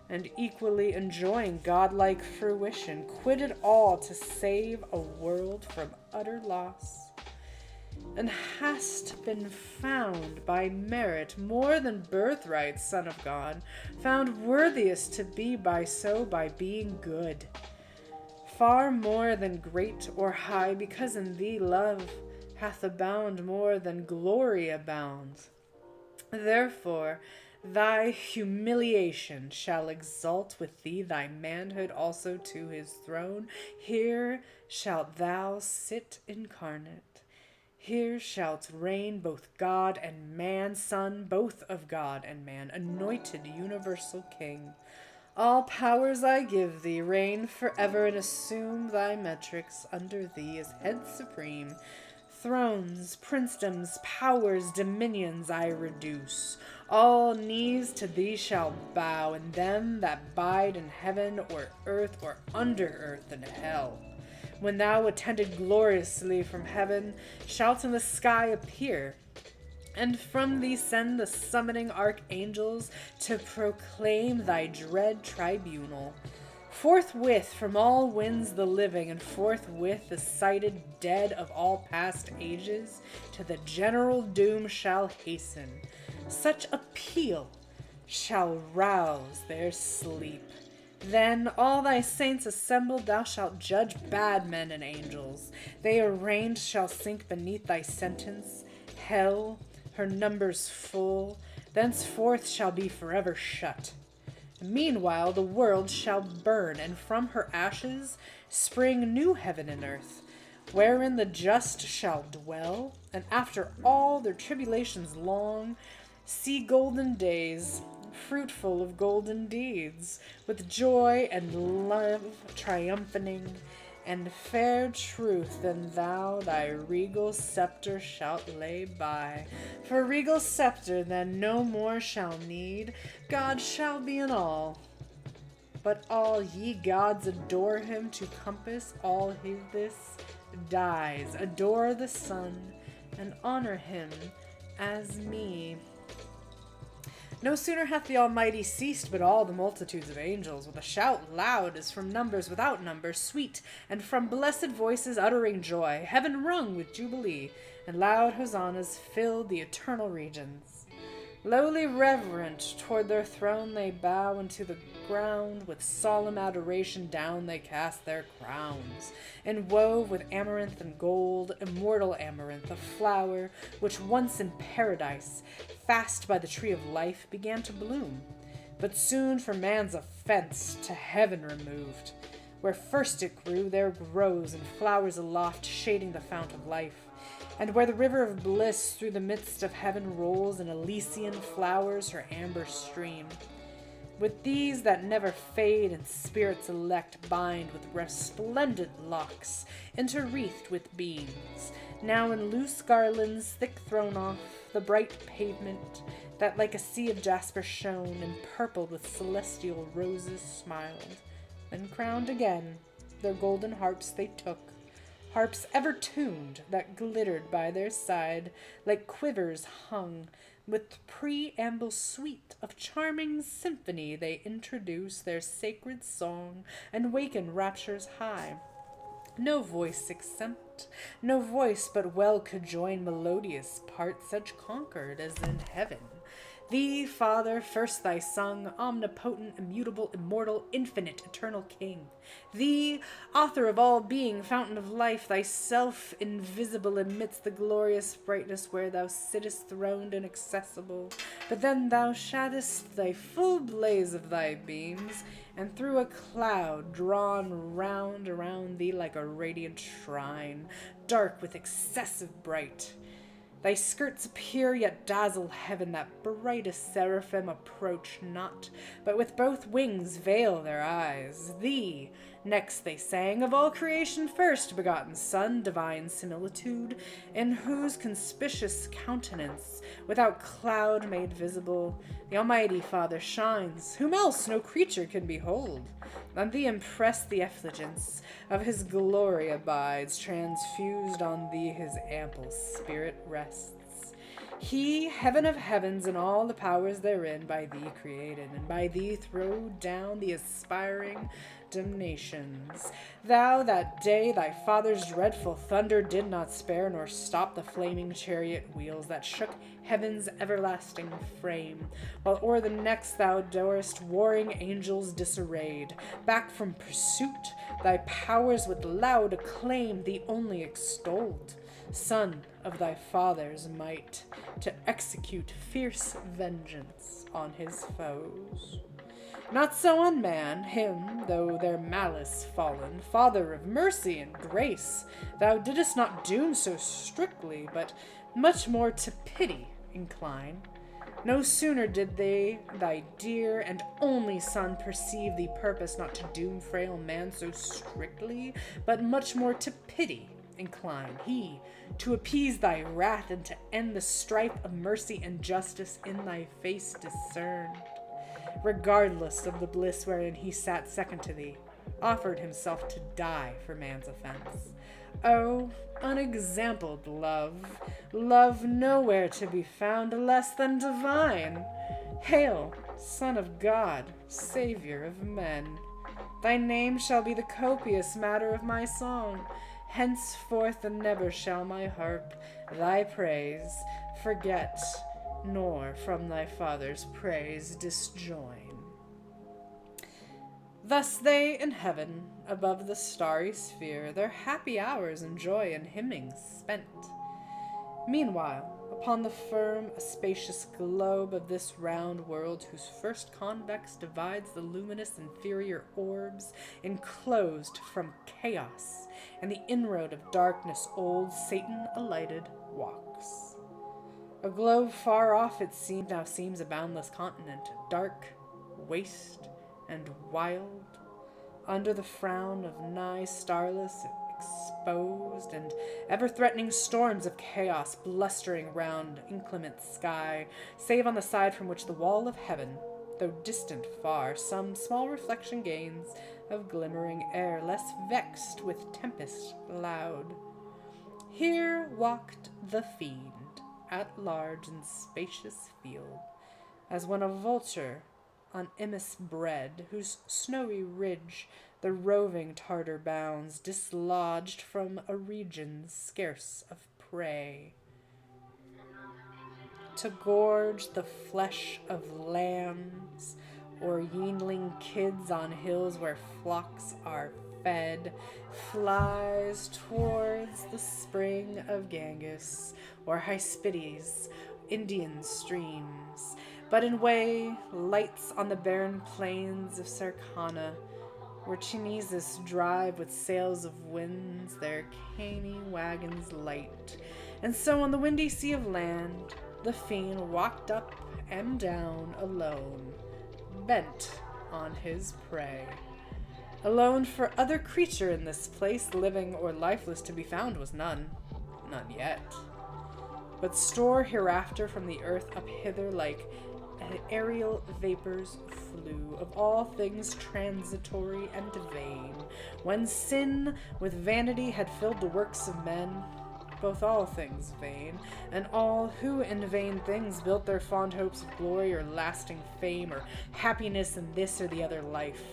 and equally enjoying godlike fruition, quitted all to save a world from utter loss, and hast been found by merit more than birthright, Son of God, found worthiest to be by being good, far more than great or high, because in thee love hath abound more than glory abounds. Therefore thy humiliation shall exalt with thee thy manhood also to his throne. Here shalt thou sit incarnate. Here shalt reign both God and man, Son both of God and man, anointed universal King. All powers I give thee, reign forever, and assume thy metrics under thee as head supreme. Thrones, princedoms, powers, dominions I reduce. All knees to thee shall bow, and them that bide in heaven or earth or under earth and hell. When thou, attended gloriously from heaven, shalt in the sky appear, and from thee send the summoning archangels to proclaim thy dread tribunal. Forthwith from all winds the living, and forthwith the sighted dead of all past ages to the general doom shall hasten. Such a peal shall rouse their sleep. Then all thy saints assembled, thou shalt judge bad men and angels. They arraigned shall sink beneath thy sentence. Hell, her numbers full, thenceforth shall be forever shut. Meanwhile the world shall burn, and from her ashes spring new heaven and earth, wherein the just shall dwell, and after all their tribulations long, see golden days, fruitful of golden deeds, with joy and love triumphing, and fair truth. Then thou thy regal scepter shalt lay by. For regal scepter then no more shall need. God shall be in all, but all ye gods adore him to compass all this dies. Adore the Son, and honor him as me. No sooner hath the Almighty ceased, but all the multitudes of angels, with a shout loud as from numbers without number, sweet, and from blessed voices uttering joy, heaven rung with jubilee, and loud hosannas filled the eternal regions. Lowly reverent toward their throne they bow, and to the ground with solemn adoration down they cast their crowns, and wove with amaranth and gold, immortal amaranth, a flower which once in paradise, fast by the tree of life, began to bloom, but soon for man's offense to heaven removed. Where first it grew, there grows, and flowers aloft, shading the fount of life. And where the river of bliss through the midst of heaven rolls, in Elysian flowers her amber stream. With these that never fade and spirits elect bind with resplendent locks, interwreathed with beams, now in loose garlands thick thrown off the bright pavement, that like a sea of jasper shone, and purpled with celestial roses smiled. Then crowned again, their golden harps they took, harps ever tuned, that glittered by their side, like quivers hung. With preamble sweet of charming symphony they introduce their sacred song, and waken raptures high. No voice exempt, no voice but well could join melodious part such concord as in heaven. Thee, Father, first thy sung, omnipotent, immutable, immortal, infinite, eternal King. Thee, author of all being, fountain of life, thyself invisible amidst the glorious brightness where thou sittest throned inaccessible. But then thou shaddest thy full blaze of thy beams, and through a cloud drawn round around thee like a radiant shrine, dark with excessive bright. Thy skirts appear, yet dazzle heaven, that brightest seraphim approach not, but with both wings veil their eyes. Thee, next they sang, of all creation first begotten Son, divine similitude, in whose conspicuous countenance, without cloud made visible, the Almighty Father shines, whom else no creature can behold. On thee impressed the effulgence of his glory abides, transfused on thee his ample spirit rests. He, heaven of heavens, and all the powers therein, by thee created, and by thee throwed down the aspiring damnations. Thou that day thy father's dreadful thunder did not spare, nor stop the flaming chariot wheels that shook heaven's everlasting frame, while o'er the next thou dorest warring angels disarrayed. Back from pursuit, thy powers with loud acclaim thee only extolled, Son of thy father's might, to execute fierce vengeance on his foes. Not so on man, him, though their malice fallen, Father of mercy and grace, thou didst not doom so strictly, but much more to pity incline. No sooner did they, thy dear and only Son, perceive thee purpose not to doom frail man so strictly, but much more to pity incline, he, to appease thy wrath and to end the strife of mercy and justice in thy face discerned, regardless of the bliss wherein he sat second to thee, offered himself to die for man's offense. Oh, unexampled love, love nowhere to be found less than divine. Hail, Son of God, Savior of men. Thy name shall be the copious matter of my song. Henceforth and never shall my harp thy praise forget, nor from thy Father's praise disjoin. Thus they in heaven, above the starry sphere, their happy hours in joy and hymning spent. Meanwhile, upon the firm, a spacious globe of this round world, whose first convex divides the luminous inferior orbs, enclosed from chaos and the inroad of darkness, old Satan alighted walks. A globe far off it seemed now seems a boundless continent, dark, waste, and wild, under the frown of nigh starless, exposed, and ever-threatening storms of chaos blustering round inclement sky, save on the side from which the wall of heaven, though distant far, some small reflection gains of glimmering air, less vexed with tempest loud. Here walked the fiend, at large in spacious field, as when a vulture on Imus bred, whose snowy ridge the roving Tartar bounds, dislodged from a region scarce of prey, to gorge the flesh of lambs or yearling kids on hills where flocks are fed, flies towards the spring of Ganges or Hyspides, Indian streams, but in way lights on the barren plains of Sarkana, where Chineses drive with sails of winds their caney wagons light. And so on the windy sea of land, the fiend walked up and down alone, bent on his prey. Alone, for other creature in this place, living or lifeless, to be found was none yet. But store hereafter from the earth up hither like aerial vapors flew, of all things transitory and vain, when sin with vanity had filled the works of men, both all things vain, and all who in vain things built their fond hopes of glory or lasting fame or happiness in this or the other life.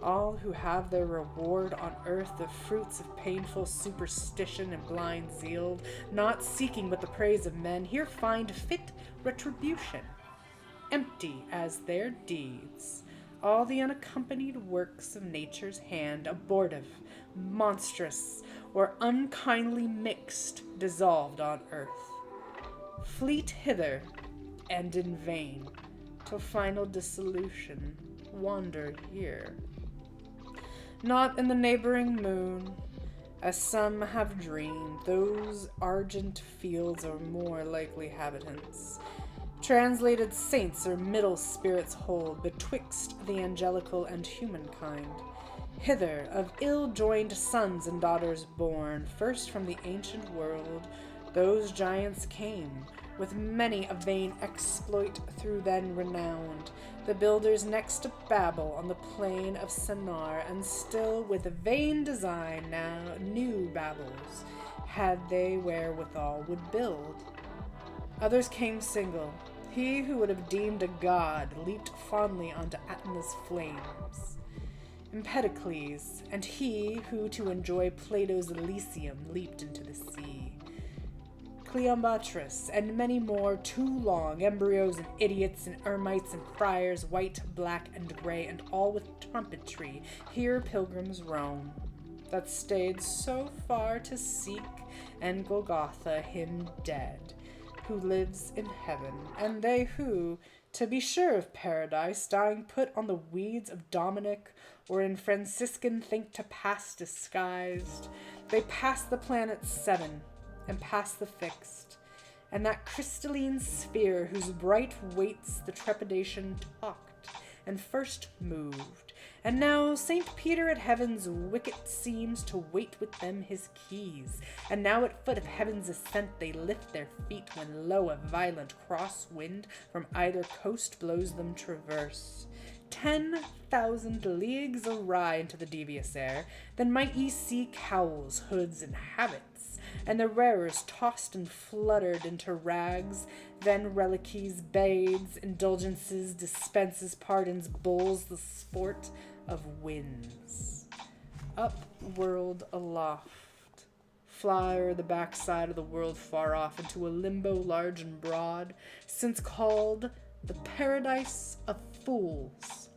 All who have their reward on earth, the fruits of painful superstition and blind zeal, not seeking but the praise of men, here find fit retribution, empty as their deeds. All the unaccompanied works of nature's hand, abortive, monstrous, or unkindly mixed, dissolved on earth. Fleet hither, and in vain, till final dissolution, wander here. Not in the neighboring moon, as some have dreamed, those argent fields are more likely habitants. Translated saints or middle spirits hold betwixt the angelical and humankind. Hither of ill-joined sons and daughters born, first from the ancient world, those giants came, with many a vain exploit through then renowned, the builders next to Babel on the plain of Sennaar, and still with a vain design now new Babels, had they wherewithal would build. Others came single. He who would have deemed a god leaped fondly onto Atena's flames, Empedocles, and he who to enjoy Plato's Elysium leaped into the sea. Cleombrotus, and many more, too long, embryos and idiots and ermites and friars, white, black, and gray, and all with trumpetry, here pilgrims roam, that stayed so far to seek and Golgotha him dead, who lives in heaven, and they who, to be sure of paradise, dying put on the weeds of Dominic, or in Franciscan think to pass disguised, they pass the planets 7, and past the fixed, and that crystalline sphere whose bright weights the trepidation talked, and first moved, and now St. Peter at heaven's wicket seems to wait with them his keys, and now at foot of heaven's ascent they lift their feet, when lo, a violent cross-wind from either coast blows them traverse. 10,000 leagues awry into the devious air, then might ye see cowls, hoods, and habits, and the wearers tossed and fluttered into rags, then reliquies, bades, indulgences, dispenses, pardons, bulls, the sport of winds. Up-world aloft, fly o'er the backside of the world far off, into a limbo large and broad, since called the paradise of fools.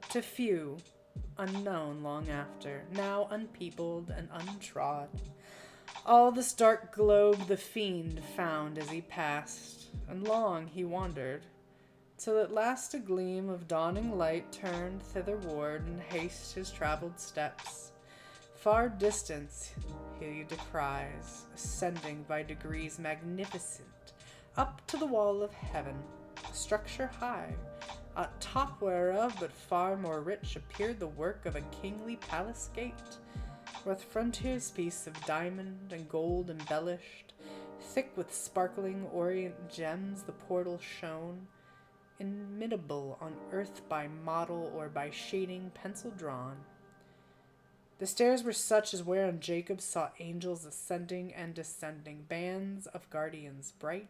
To few, unknown long after, now unpeopled and untrod, all this dark globe the fiend found as he passed, and long he wandered, till at last a gleam of dawning light turned thitherward in haste his travelled steps. Far distance he descries, ascending by degrees magnificent, up to the wall of heaven, a structure high, at top whereof but far more rich appeared the work of a kingly palace gate, with frontispiece of diamond and gold embellished, thick with sparkling orient gems the portal shone, inimitable on earth by model or by shading pencil drawn. The stairs were such as whereon Jacob saw angels ascending and descending, bands of guardians bright,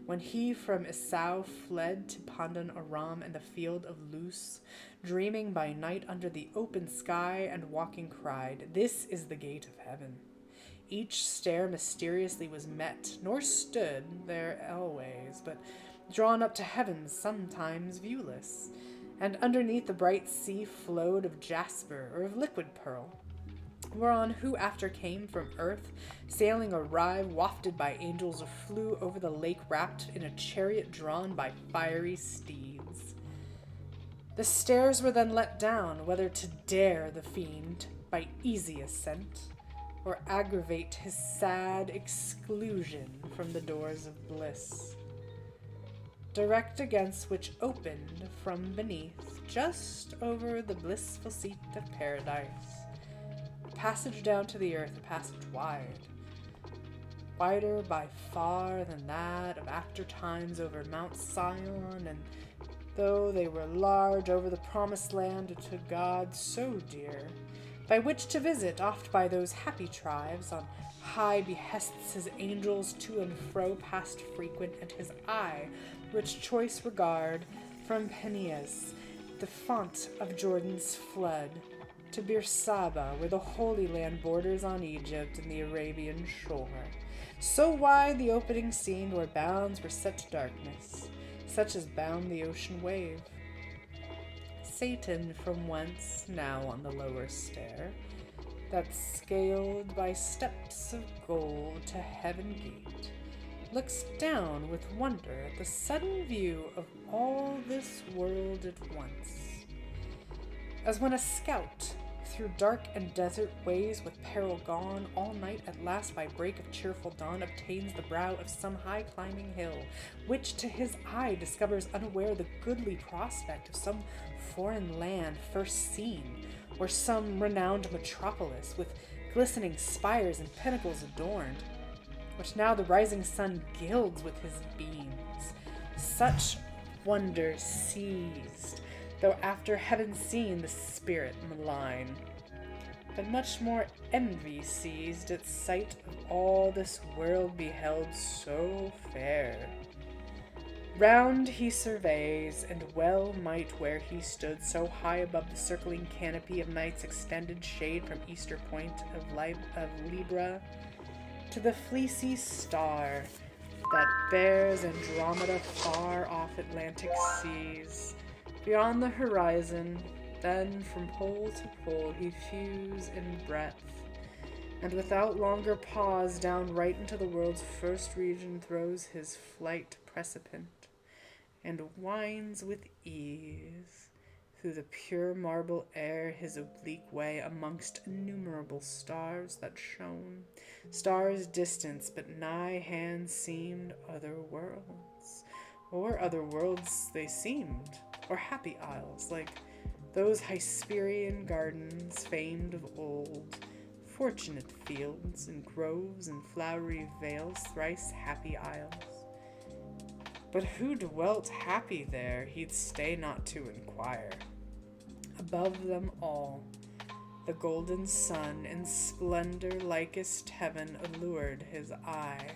when he from Esau fled to Pandan Aram and the field of Luz, dreaming by night under the open sky, and walking cried, "This is the gate of heaven." each stair mysteriously was met, nor stood there always, but drawn up to heavens, sometimes viewless, and underneath the bright sea flowed of jasper or of liquid pearl, whereon who after came from earth, sailing awry, wafted by angels, or flew over the lake wrapped in a chariot drawn by fiery steeds. The stairs were then let down, whether to dare the fiend by easy ascent, or aggravate his sad exclusion from the doors of bliss, direct against which opened from beneath, just over the blissful seat of paradise, a passage down to the earth, a passage wide, wider by far than that of after times over Mount Sion, and though they were large over the promised land to God so dear, by which to visit oft by those happy tribes on high behests his angels to and fro past frequent, and his eye which choice regard from Peneus, the font of Jordan's flood, to Beersaba, where the Holy Land borders on Egypt and the Arabian shore. So wide the opening seemed, where bounds were set to darkness, such as bound the ocean wave. Satan from whence, now on the lower stair, that scaled by steps of gold to heaven gate, looks down with wonder at the sudden view of all this world at once, as when a scout through dark and desert ways with peril gone, all night at last by break of cheerful dawn obtains the brow of some high climbing hill, which to his eye discovers unaware the goodly prospect of some foreign land first seen, or some renowned metropolis with glistening spires and pinnacles adorned, which now the rising sun gilds with his beams. Such wonder seized, though after heaven seen the spirit malign, but much more envy seized at sight of all this world beheld so fair. Round he surveys, and well might where he stood so high above the circling canopy of night's extended shade from Easter point of Libra to the fleecy star that bears Andromeda far off Atlantic seas, beyond the horizon, then from pole to pole he fuse in breadth, and without longer pause down right into the world's first region throws his flight precipient, and winds with ease through the pure marble air his oblique way amongst innumerable stars that shone, stars distant but nigh hand seemed other worlds, or other worlds they seemed, or happy isles, like those Hesperian gardens famed of old, fortunate fields and groves and flowery vales, thrice happy isles. But who dwelt happy there, he'd stay not to inquire. Above them all, the golden sun in splendor likest heaven allured his eye.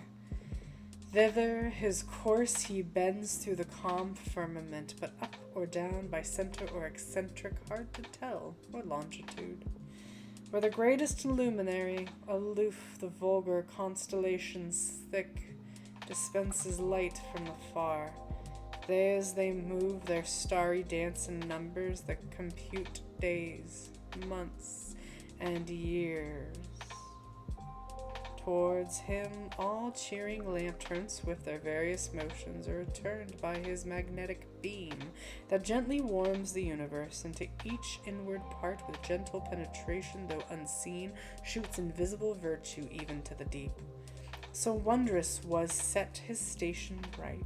Thither his course he bends through the calm firmament, but up or down by center or eccentric, hard to tell, or longitude. Where the greatest luminary, aloof the vulgar constellations thick, dispenses light from afar. They as they move their starry dance in numbers that compute days, months, and years. Towards him all cheering lanterns with their various motions are turned by his magnetic beam that gently warms the universe into each inward part with gentle penetration, though unseen, shoots invisible virtue even to the deep. So wondrous was set his station bright.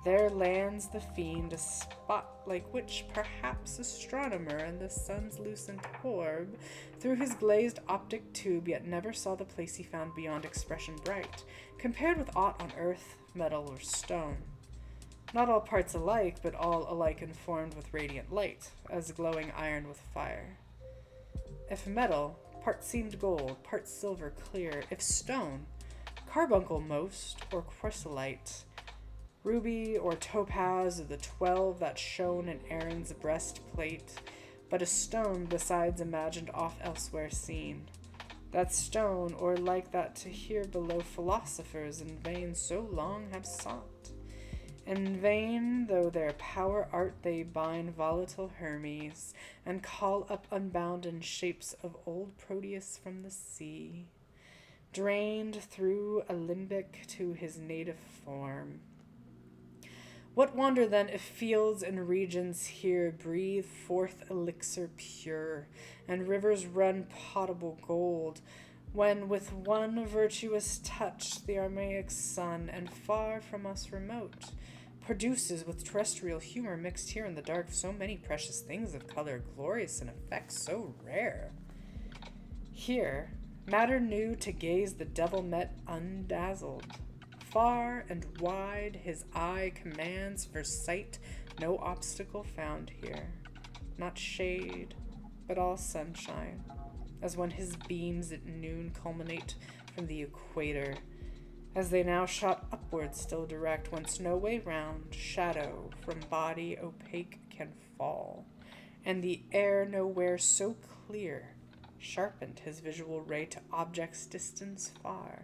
There lands the fiend, a spot like which perhaps astronomer in the sun's lucent orb through his glazed optic tube yet never saw the place he found beyond expression bright, compared with aught on earth, metal, or stone. Not all parts alike, but all alike informed with radiant light, as glowing iron with fire. If metal, part seemed gold, part silver clear; if stone, carbuncle most, or chrysolite, ruby or topaz of the 12 that shone in Aaron's breastplate, but a stone besides imagined oft elsewhere seen, that stone, or like that to hear below philosophers in vain so long have sought. In vain, though their power art they bind volatile Hermes, and call up unbounden shapes of old Proteus from the sea, drained through a limbic to his native form. What wonder then if fields and regions here breathe forth elixir pure, and rivers run potable gold, when with one virtuous touch the Armaic sun, and far from us remote, produces with terrestrial humor mixed here in the dark so many precious things of color glorious and effects so rare. Here, matter new to gaze the devil met undazzled. Far and wide his eye commands for sight, no obstacle found here, not shade, but all sunshine, as when his beams at noon culminate from the equator, as they now shot upward still direct, whence no way round, shadow from body opaque can fall, and the air nowhere so clear sharpened his visual ray to objects distance far,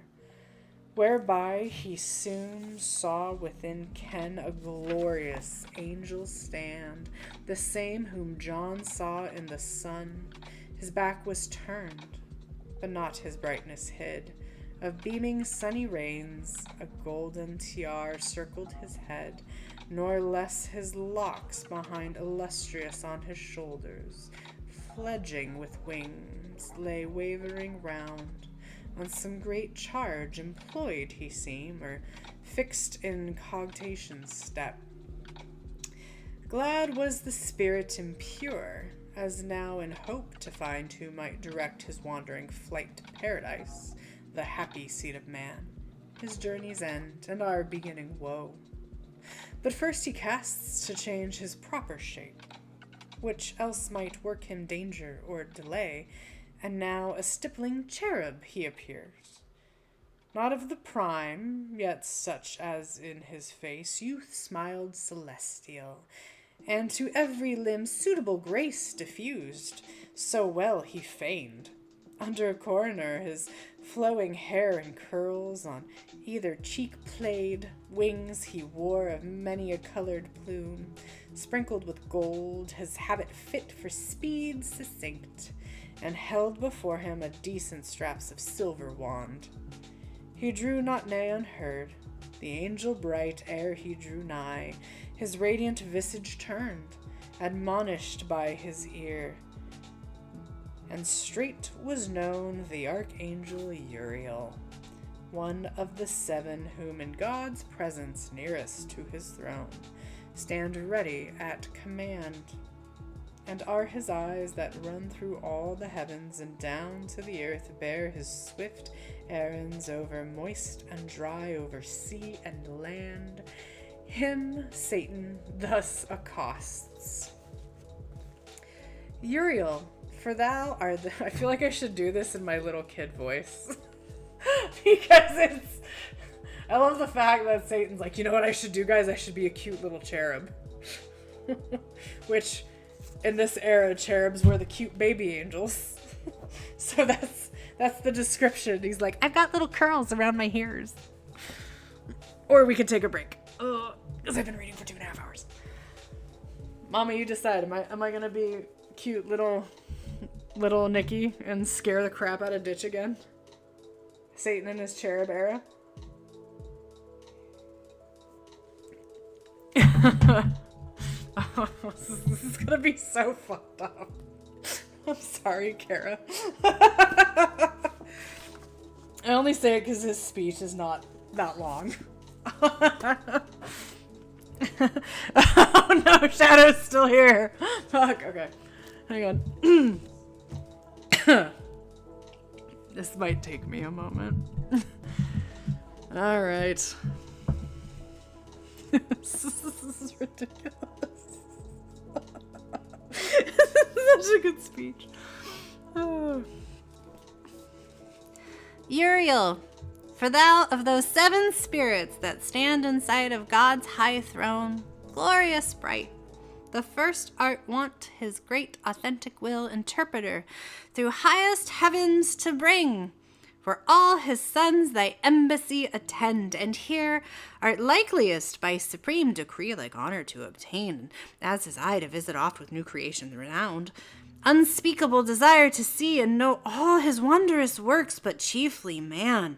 whereby he soon saw within ken a glorious angel stand, the same whom John saw in the sun. His back was turned, but not his brightness hid. Of beaming sunny rains, a golden tiara circled his head, nor less his locks behind illustrious on his shoulders, fledging with wings, lay wavering round. On some great charge employed he seemed, or fixed in cogitation's step. Glad was the spirit impure, as now in hope to find who might direct his wandering flight to paradise, the happy seat of man, his journey's end, and our beginning woe. But first he casts to change his proper shape, which else might work him danger or delay, and now a stippling cherub he appears. Not of the prime, yet such as in his face youth smiled celestial, and to every limb suitable grace diffused, so well he feigned. Under a coroner his flowing hair in curls, on either cheek played, wings he wore of many a colored plume, sprinkled with gold, his habit fit for speed succinct, and held before him a decent straps of silver wand. He drew not nigh unheard, the angel bright, ere he drew nigh, his radiant visage turned, admonished by his ear, and straight was known the archangel Uriel, one of the 7 whom in God's presence nearest to his throne stand ready at command, and are his eyes that run through all the heavens and down to the earth, bear his swift errands over moist and dry, over sea and land. Him Satan thus accosts. Uriel, for thou art the... I feel like I should do this in my little kid voice. Because it's... I love the fact that Satan's like, you know what I should do, guys? I should be a cute little cherub. Which... in this era, cherubs were the cute baby angels. So that's the description. He's like, I've got little curls around my hairs. Or we could take a break. Because I've been reading for 2.5 hours. Mama, you decide. Am I gonna be cute little Nikki and scare the crap out of Ditch again? Satan in his cherub era? Oh, this is gonna be so fucked up. I'm sorry, Kara. I only say it because his speech is not that long. Oh no, Shadow's still here. Fuck, okay. Hang on. This might take me a moment. Alright. This is ridiculous. Such a good speech. Oh. Uriel, for thou of those 7 spirits that stand in sight of God's high throne, glorious bright, the first art wont his great authentic will interpreter through highest heavens to bring. For all his sons thy embassy attend, and here art likeliest by supreme decree like honor to obtain, as his eye to visit oft with new creations renowned. Unspeakable desire to see and know all his wondrous works, but chiefly man,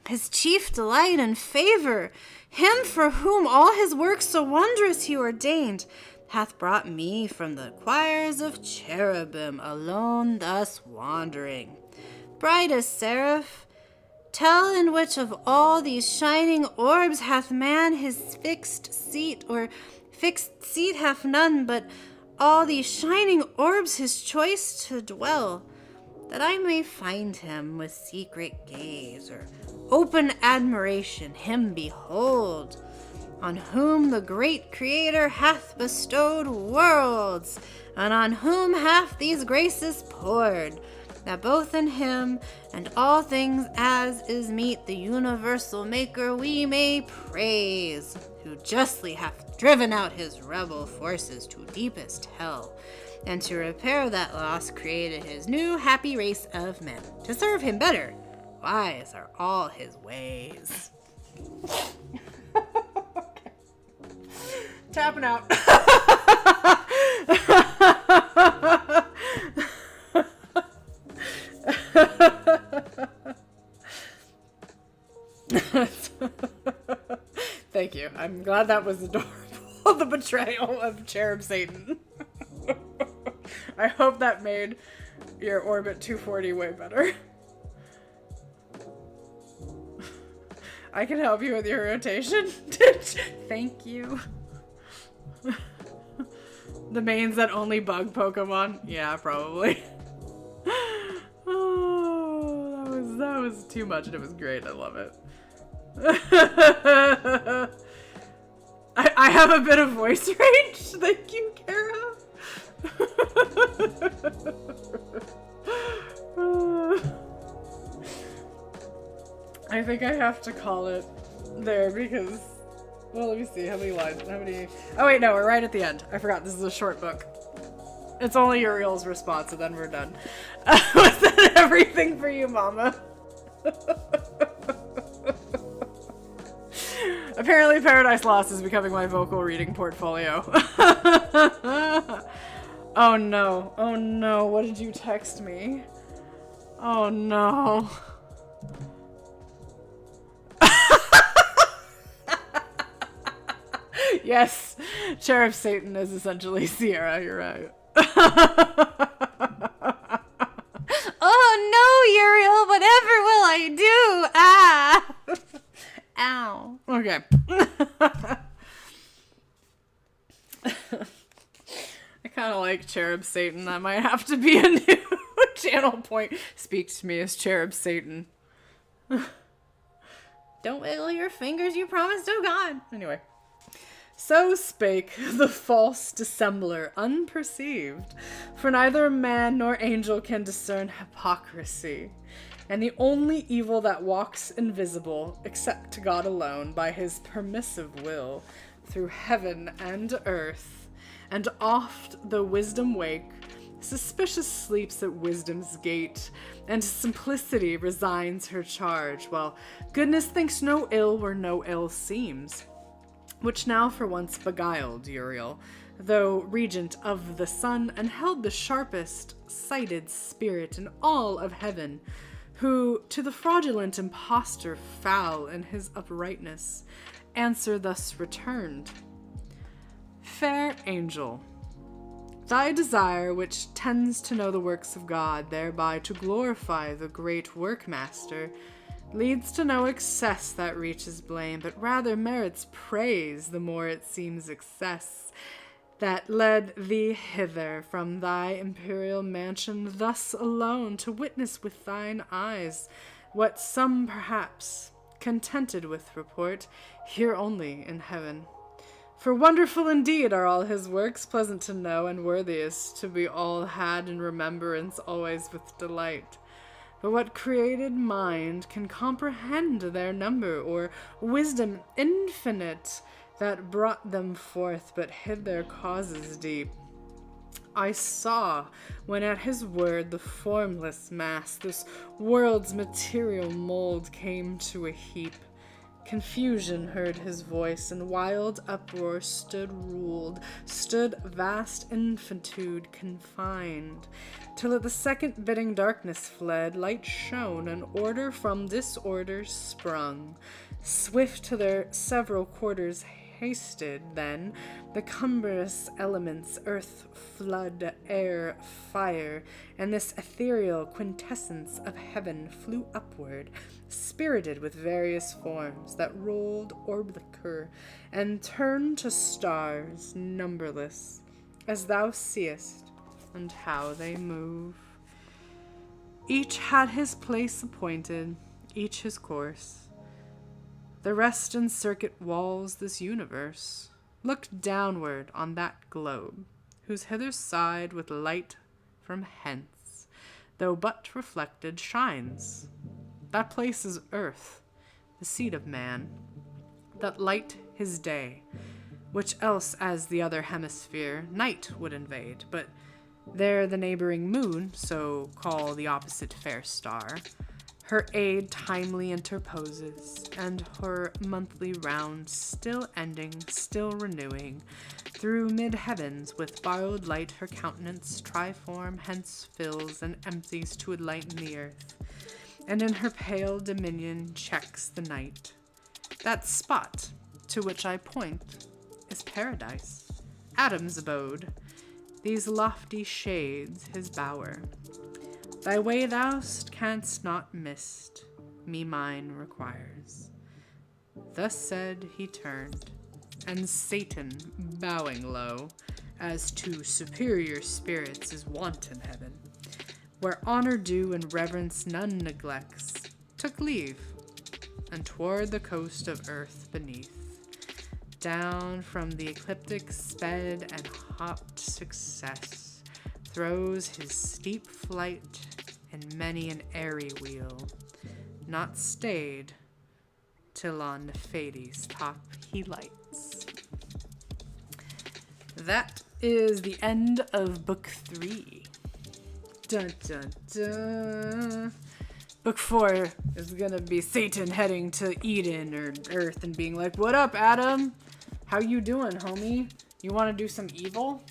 his chief delight and favor, him for whom all his works so wondrous he ordained, hath brought me from the choirs of cherubim alone thus wandering. Brightest seraph, tell in which of all these shining orbs hath man his fixed seat, or fixed seat hath none, but all these shining orbs his choice to dwell, that I may find him with secret gaze, or open admiration him behold, on whom the great Creator hath bestowed worlds, and on whom hath these graces poured, that both in him and all things as is meet the universal maker we may praise, who justly hath driven out his rebel forces to deepest hell, and to repair that loss created his new happy race of men. To serve him better, wise are all his ways. Okay. Tapping out. Thank you. I'm glad that was adorable. The betrayal of Cherub Satan. I hope that made your Orbit 240 way better. I can help you with your rotation. Thank you. The mains that only bug Pokemon? Yeah, probably. Oh, that was too much and it was great. I love it. I have a bit of voice range. Thank you, Kara. I think I have to call it there because, well, let me see. How many lines? Oh, wait, no, we're right at the end. I forgot. This is a short book. It's only Uriel's response, and then we're done. Was that everything for you, Mama? Apparently Paradise Lost is becoming my vocal reading portfolio. Oh no. Oh no. What did you text me? Oh no. Yes. Cherub Satan is essentially Sierra. You're right. Oh no, Uriel, whatever will I do? Ah! Ow. Okay. I kind of like Cherub Satan. That might have to be a new channel point. Speak to me as Cherub Satan. Don't wiggle your fingers, you promised, oh God. Anyway. So spake the false dissembler unperceived, for neither man nor angel can discern hypocrisy, and the only evil that walks invisible, except to God alone, by his permissive will, through heaven and earth, and oft though wisdom wake, suspicious sleeps at wisdom's gate, and simplicity resigns her charge, while goodness thinks no ill where no ill seems, which now for once beguiled Uriel, though regent of the sun, and held the sharpest sighted spirit in all of heaven, who to the fraudulent impostor foul in his uprightness, answer thus returned. Fair angel, thy desire, which tends to know the works of God, thereby to glorify the great workmaster, leads to no excess that reaches blame, but rather merits praise the more it seems excess, that led thee hither from thy imperial mansion thus alone, to witness with thine eyes what some perhaps, contented with report, hear only in heaven. For wonderful indeed are all his works, pleasant to know, and worthiest to be all had in remembrance always with delight. But what created mind can comprehend their number, or wisdom infinite that brought them forth but hid their causes deep. I saw, when at his word the formless mass, this world's material mold came to a heap. Confusion heard his voice, and wild uproar stood vast infinitude confined, till at the second bidding darkness fled, light shone, and order from disorder sprung. Swift to their several quarters hasted, then, the cumbrous elements, earth, flood, air, fire, and this ethereal quintessence of heaven flew upward, spirited with various forms that rolled obliquer and turned to stars numberless, as thou seest, and how they move. Each had his place appointed, each his course. The rest in circuit walls this universe looked downward on that globe, whose hither side with light from hence, though but reflected, shines. That place is earth, the seat of man, that light his day, which else as the other hemisphere night would invade, but there the neighboring moon, so call the opposite fair star, her aid timely interposes, and her monthly round still ending, still renewing, through mid-heavens with borrowed light her countenance triform hence fills and empties to enlighten the earth, and in her pale dominion checks the night. That spot to which I point is paradise, Adam's abode, these lofty shades his bower. Thy way thou canst not miss, me mine requires. Thus said, he turned, and Satan, bowing low, as to superior spirits is wont in heaven, where honor due and reverence none neglects, took leave, and toward the coast of earth beneath, down from the ecliptic sped and hopped success, throws his steep flight in many an airy wheel, not stayed till on Nepheides' top he lights. That is the end of book 3. Dun dun dun. Book 4 is gonna be Satan heading to Eden or Earth and being like, "What up, Adam? How you doing, homie? You want to do some evil?"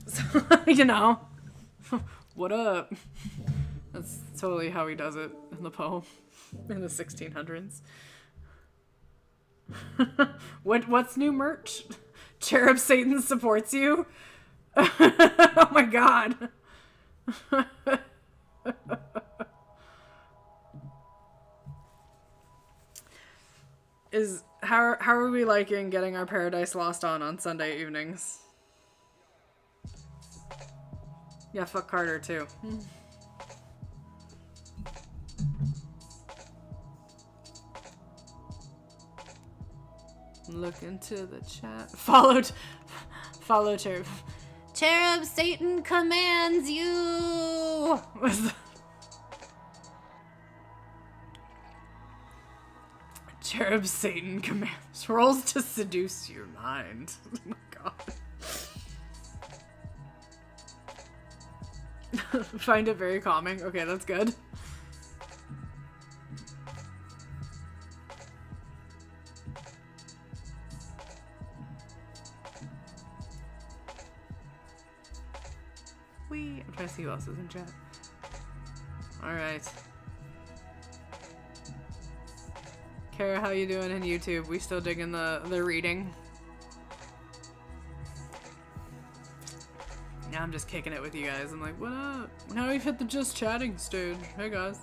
So, you know, what up? That's totally how he does it in the poem in the 1600s. What's new merch? Cherub Satan supports you? Oh my god. How are we liking getting our Paradise Lost on Sunday evenings? Yeah, fuck Carter too. Look into the chat. Follow Cherub. Cherub Satan commands you. Cherub Satan commands rolls to seduce your mind. Oh my god. Find it very calming. Okay, that's good. I'm trying to see who else is in chat. Alright. Kara, how you doing in YouTube? We still digging the reading? Now I'm just kicking it with you guys. I'm like, what up? Now we've hit the just chatting stage. Hey guys.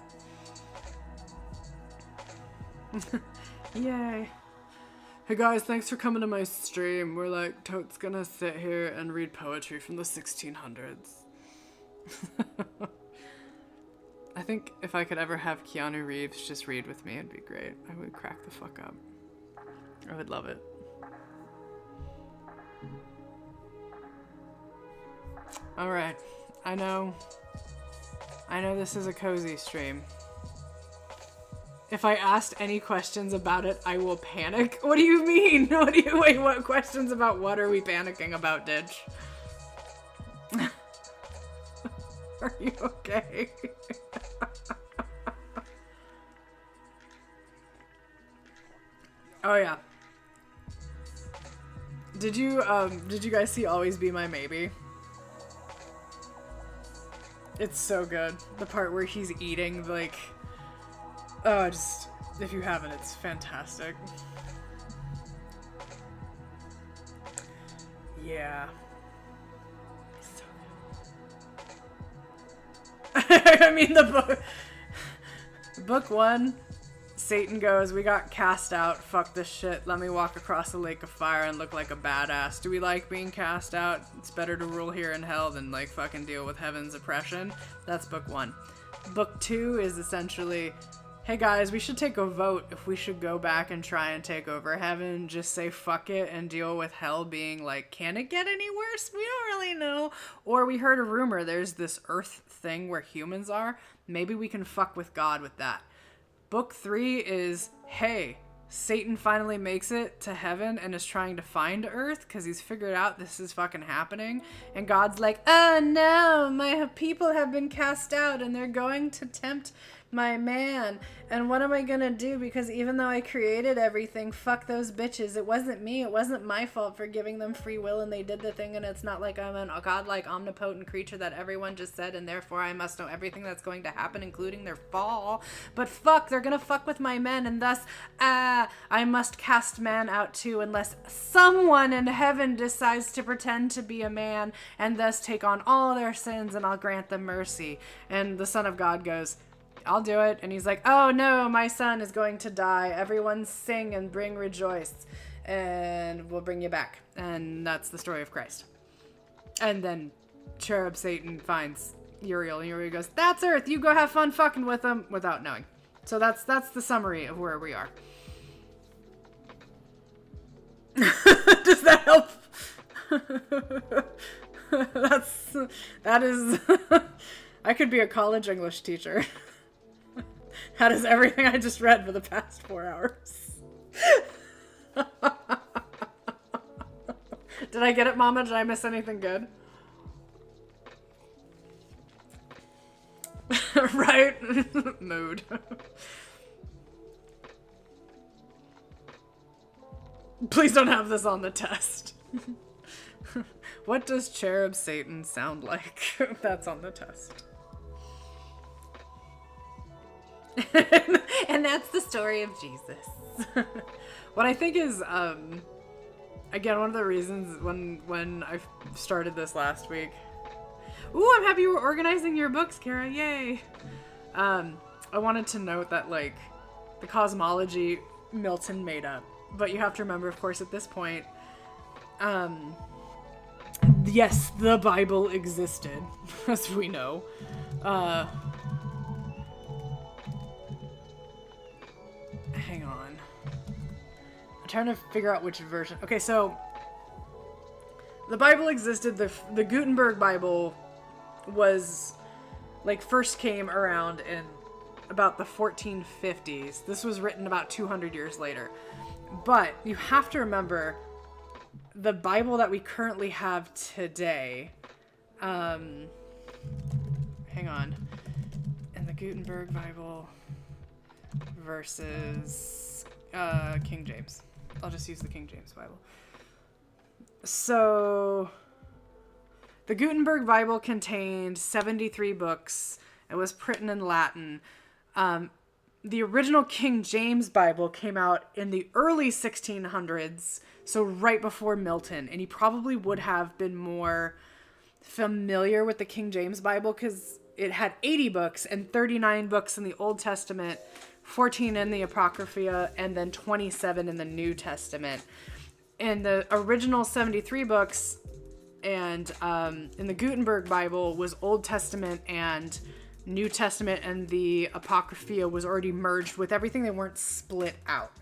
Yay. Hey guys, thanks for coming to my stream. We're like, totes gonna sit here and read poetry from the 1600s. I think if I could ever have Keanu Reeves just read with me, it'd be great. I would crack the fuck up. I would love it. Alright, I know this is a cozy stream. If I asked any questions about it, I will panic. What do you mean? Wait, what questions about what are we panicking about, Ditch? Are you okay? Oh yeah. Did you guys see Always Be My Maybe? It's so good. The part where he's eating, like, oh, just, if you haven't, it's fantastic. Yeah. So good. I mean, book one, Satan goes, we got cast out, fuck this shit, let me walk across a lake of fire and look like a badass. Do we like being cast out? It's better to rule here in hell than, like, fucking deal with heaven's oppression. That's book one. Book two is essentially, hey guys, we should take a vote if we should go back and try and take over heaven, just say fuck it and deal with hell being like, can it get any worse? We don't really know. Or we heard a rumor there's this earth thing where humans are. Maybe we can fuck with God with that. Book three is, hey, Satan finally makes it to heaven and is trying to find Earth because he's figured out this is fucking happening. And God's like, oh no, my people have been cast out and they're going to tempt my man. And what am I gonna do? Because even though I created everything, fuck those bitches. It wasn't me. It wasn't my fault for giving them free will and they did the thing. And it's not like I'm a godlike omnipotent creature that everyone just said and therefore I must know everything that's going to happen, including their fall. But fuck, they're gonna fuck with my men and thus I must cast man out too unless someone in heaven decides to pretend to be a man and thus take on all their sins and I'll grant them mercy. And the Son of God goes, I'll do it. And he's like, oh no, my son is going to die. Everyone sing and bring rejoice. And we'll bring you back. And that's the story of Christ. And then Cherub Satan finds Uriel. And Uriel goes, that's Earth. You go have fun fucking with them without knowing. So that's the summary of where we are. Does that help? That is... I could be a college English teacher. That is everything I just read for the past 4 hours. Did I get it, Mama? Did I miss anything good? Right? Mood. Please don't have this on the test. What does Cherub Satan sound like? That's on the test. And that's the story of Jesus. What I think is, again, one of the reasons when I started this last week. Ooh, I'm happy you were organizing your books, Kara. Yay. I wanted to note that, like, the cosmology Milton made up. But you have to remember, of course, at this point, yes, the Bible existed, as we know. Hang on. I'm trying to figure out which version. Okay, so the Bible existed. The Gutenberg Bible was, like, first came around in about the 1450s. This was written about 200 years later. But you have to remember the Bible that we currently have today. Hang on. And the Gutenberg Bible versus King James. I'll just use the King James Bible. So the Gutenberg Bible contained 73 books. It was written in Latin. The original King James Bible came out in the early 1600s, so right before Milton, and he probably would have been more familiar with the King James Bible because it had 80 books and 39 books in the Old Testament, 14 in the Apocrypha, and then 27 in the New Testament. In the original 73 books and in the Gutenberg Bible was Old Testament and New Testament, and the Apocrypha was already merged with everything. They weren't split out.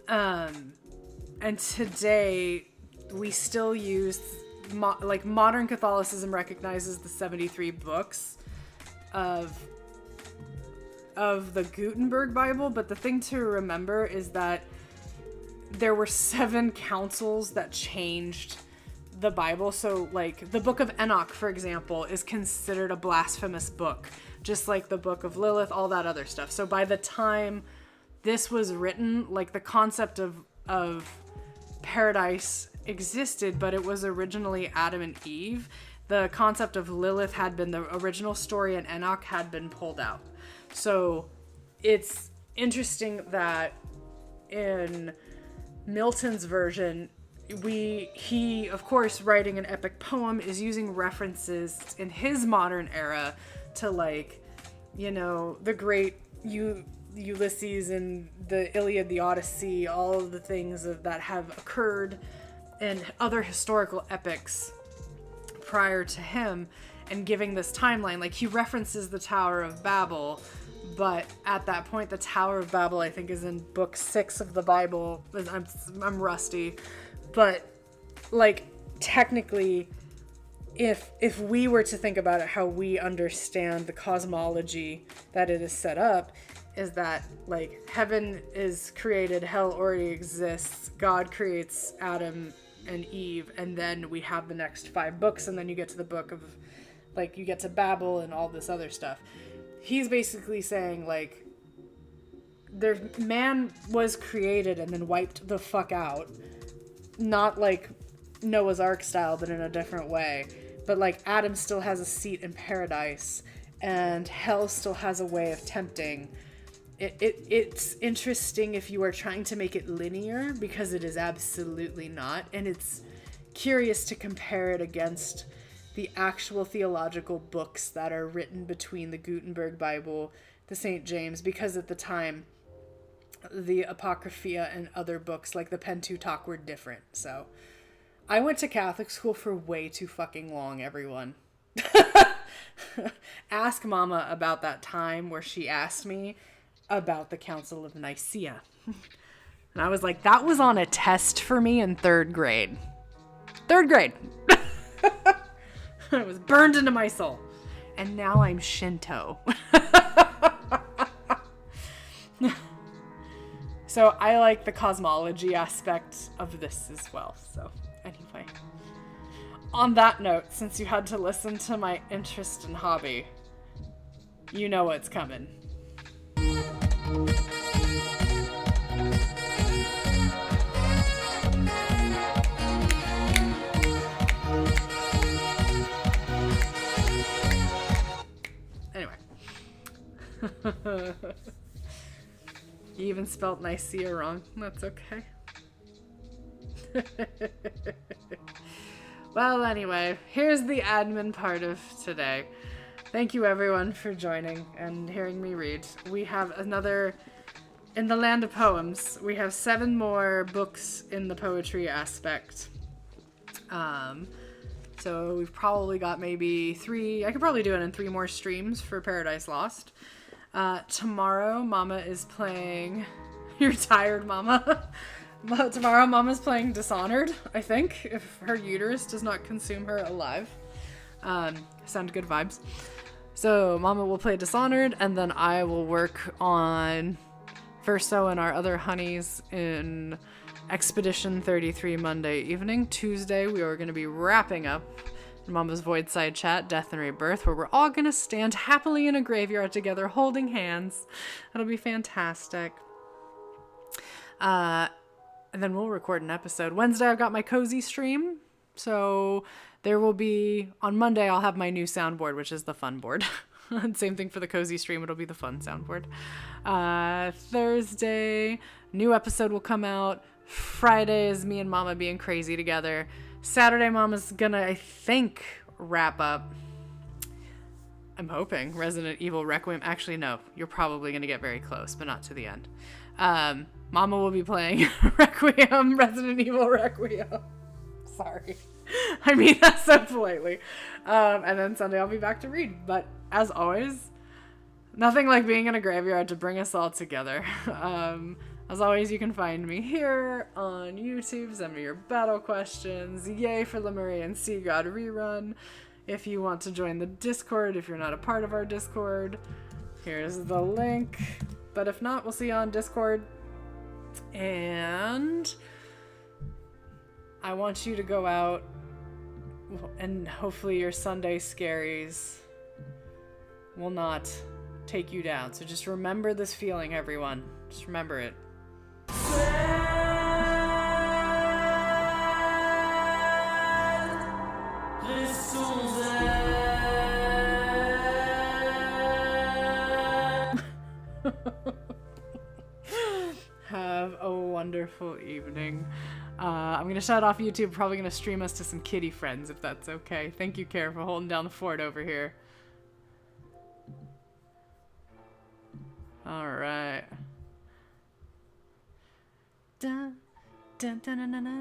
And today we still use, modern Catholicism recognizes the 73 books of of the Gutenberg Bible, but the thing to remember is that there were 7 councils that changed the Bible. So, like, the Book of Enoch, for example, is considered a blasphemous book, just like the Book of Lilith, all that other stuff. So by the time this was written, like, the concept of paradise existed, but it was originally Adam and Eve. The concept of Lilith had been the original story, and Enoch had been pulled out. So it's interesting that in Milton's version, he, of course, writing an epic poem, is using references in his modern era to, like, you know, the great Ulysses and the Iliad, the Odyssey, all of the things that have occurred in other historical epics prior to him, and giving this timeline. Like, he references the Tower of Babel, but at that point, the Tower of Babel, I think, is in book 6 of the Bible. I'm rusty, but, like, technically, if we were to think about it, how we understand the cosmology that it is set up, is that, like, heaven is created, hell already exists, God creates Adam and Eve, and then we have the next 5 books, and then you get to the book of, like, you get to Babel and all this other stuff. He's basically saying, like, man was created and then wiped the fuck out. Not like Noah's Ark style, but in a different way. But, like, Adam still has a seat in paradise, and hell still has a way of tempting. It's interesting if you are trying to make it linear, because it is absolutely not. And it's curious to compare it against the actual theological books that are written between the Gutenberg Bible, the St. James, because at the time, the Apocrypha and other books like the Pentateuch were different. So I went to Catholic school for way too fucking long, everyone. Ask Mama about that time where she asked me about the Council of Nicaea. And I was like, that was on a test for me in 3rd grade. 3rd grade. It was burned into my soul. And now I'm Shinto. So I like the cosmology aspect of this as well. So anyway, on that note, since you had to listen to my interest and hobby, you know what's coming. Anyway. You even spelled Nicaea wrong. That's okay. Well, anyway, here's the admin part of today. Thank you, everyone, for joining and hearing me read. We have another... In the land of poems, we have 7 more books in the poetry aspect. So we've probably got maybe 3... I could probably do it in 3 more streams for Paradise Lost. Tomorrow, Mama is playing... You're tired, Mama. Tomorrow, Mama's playing Dishonored, I think, if her uterus does not consume her alive. Sound good vibes. So, Mama will play Dishonored, and then I will work on Verso and our other honeys in Expedition 33 Monday evening. Tuesday, we are going to be wrapping up Mama's Void Side Chat, Death and Rebirth, where we're all gonna stand happily in a graveyard together, holding hands. That'll be fantastic. And then we'll record an episode. Wednesday, I've got my cozy stream. So there will be, on Monday, I'll have my new soundboard, which is the fun board. Same thing for the cozy stream. It'll be the fun soundboard. Thursday, new episode will come out. Friday is me and Mama being crazy together. Saturday, Mama's gonna, I think, wrap up, I'm hoping, Resident Evil Requiem. Actually, no, you're probably gonna get very close, but not to the end. Mama will be playing Requiem, Resident Evil Requiem. Sorry. I mean that so politely. And then Sunday I'll be back to read. But as always, nothing like being in a graveyard to bring us all together. As always, you can find me here on YouTube. Send me your battle questions. Yay for Lemuria and Sea God rerun. If you want to join the Discord, if you're not a part of our Discord, Here's the link. But if not, we'll see you on Discord. And I want you to go out and hopefully your Sunday scaries will not take you down. So just remember this feeling, everyone. Just remember it. Have a wonderful evening. I'm going to shut off YouTube. Probably going to stream us to some kitty friends if that's okay. Thank you, Care, for holding down the fort over here. All right. Dun, dun, dun, dun, dun, dun.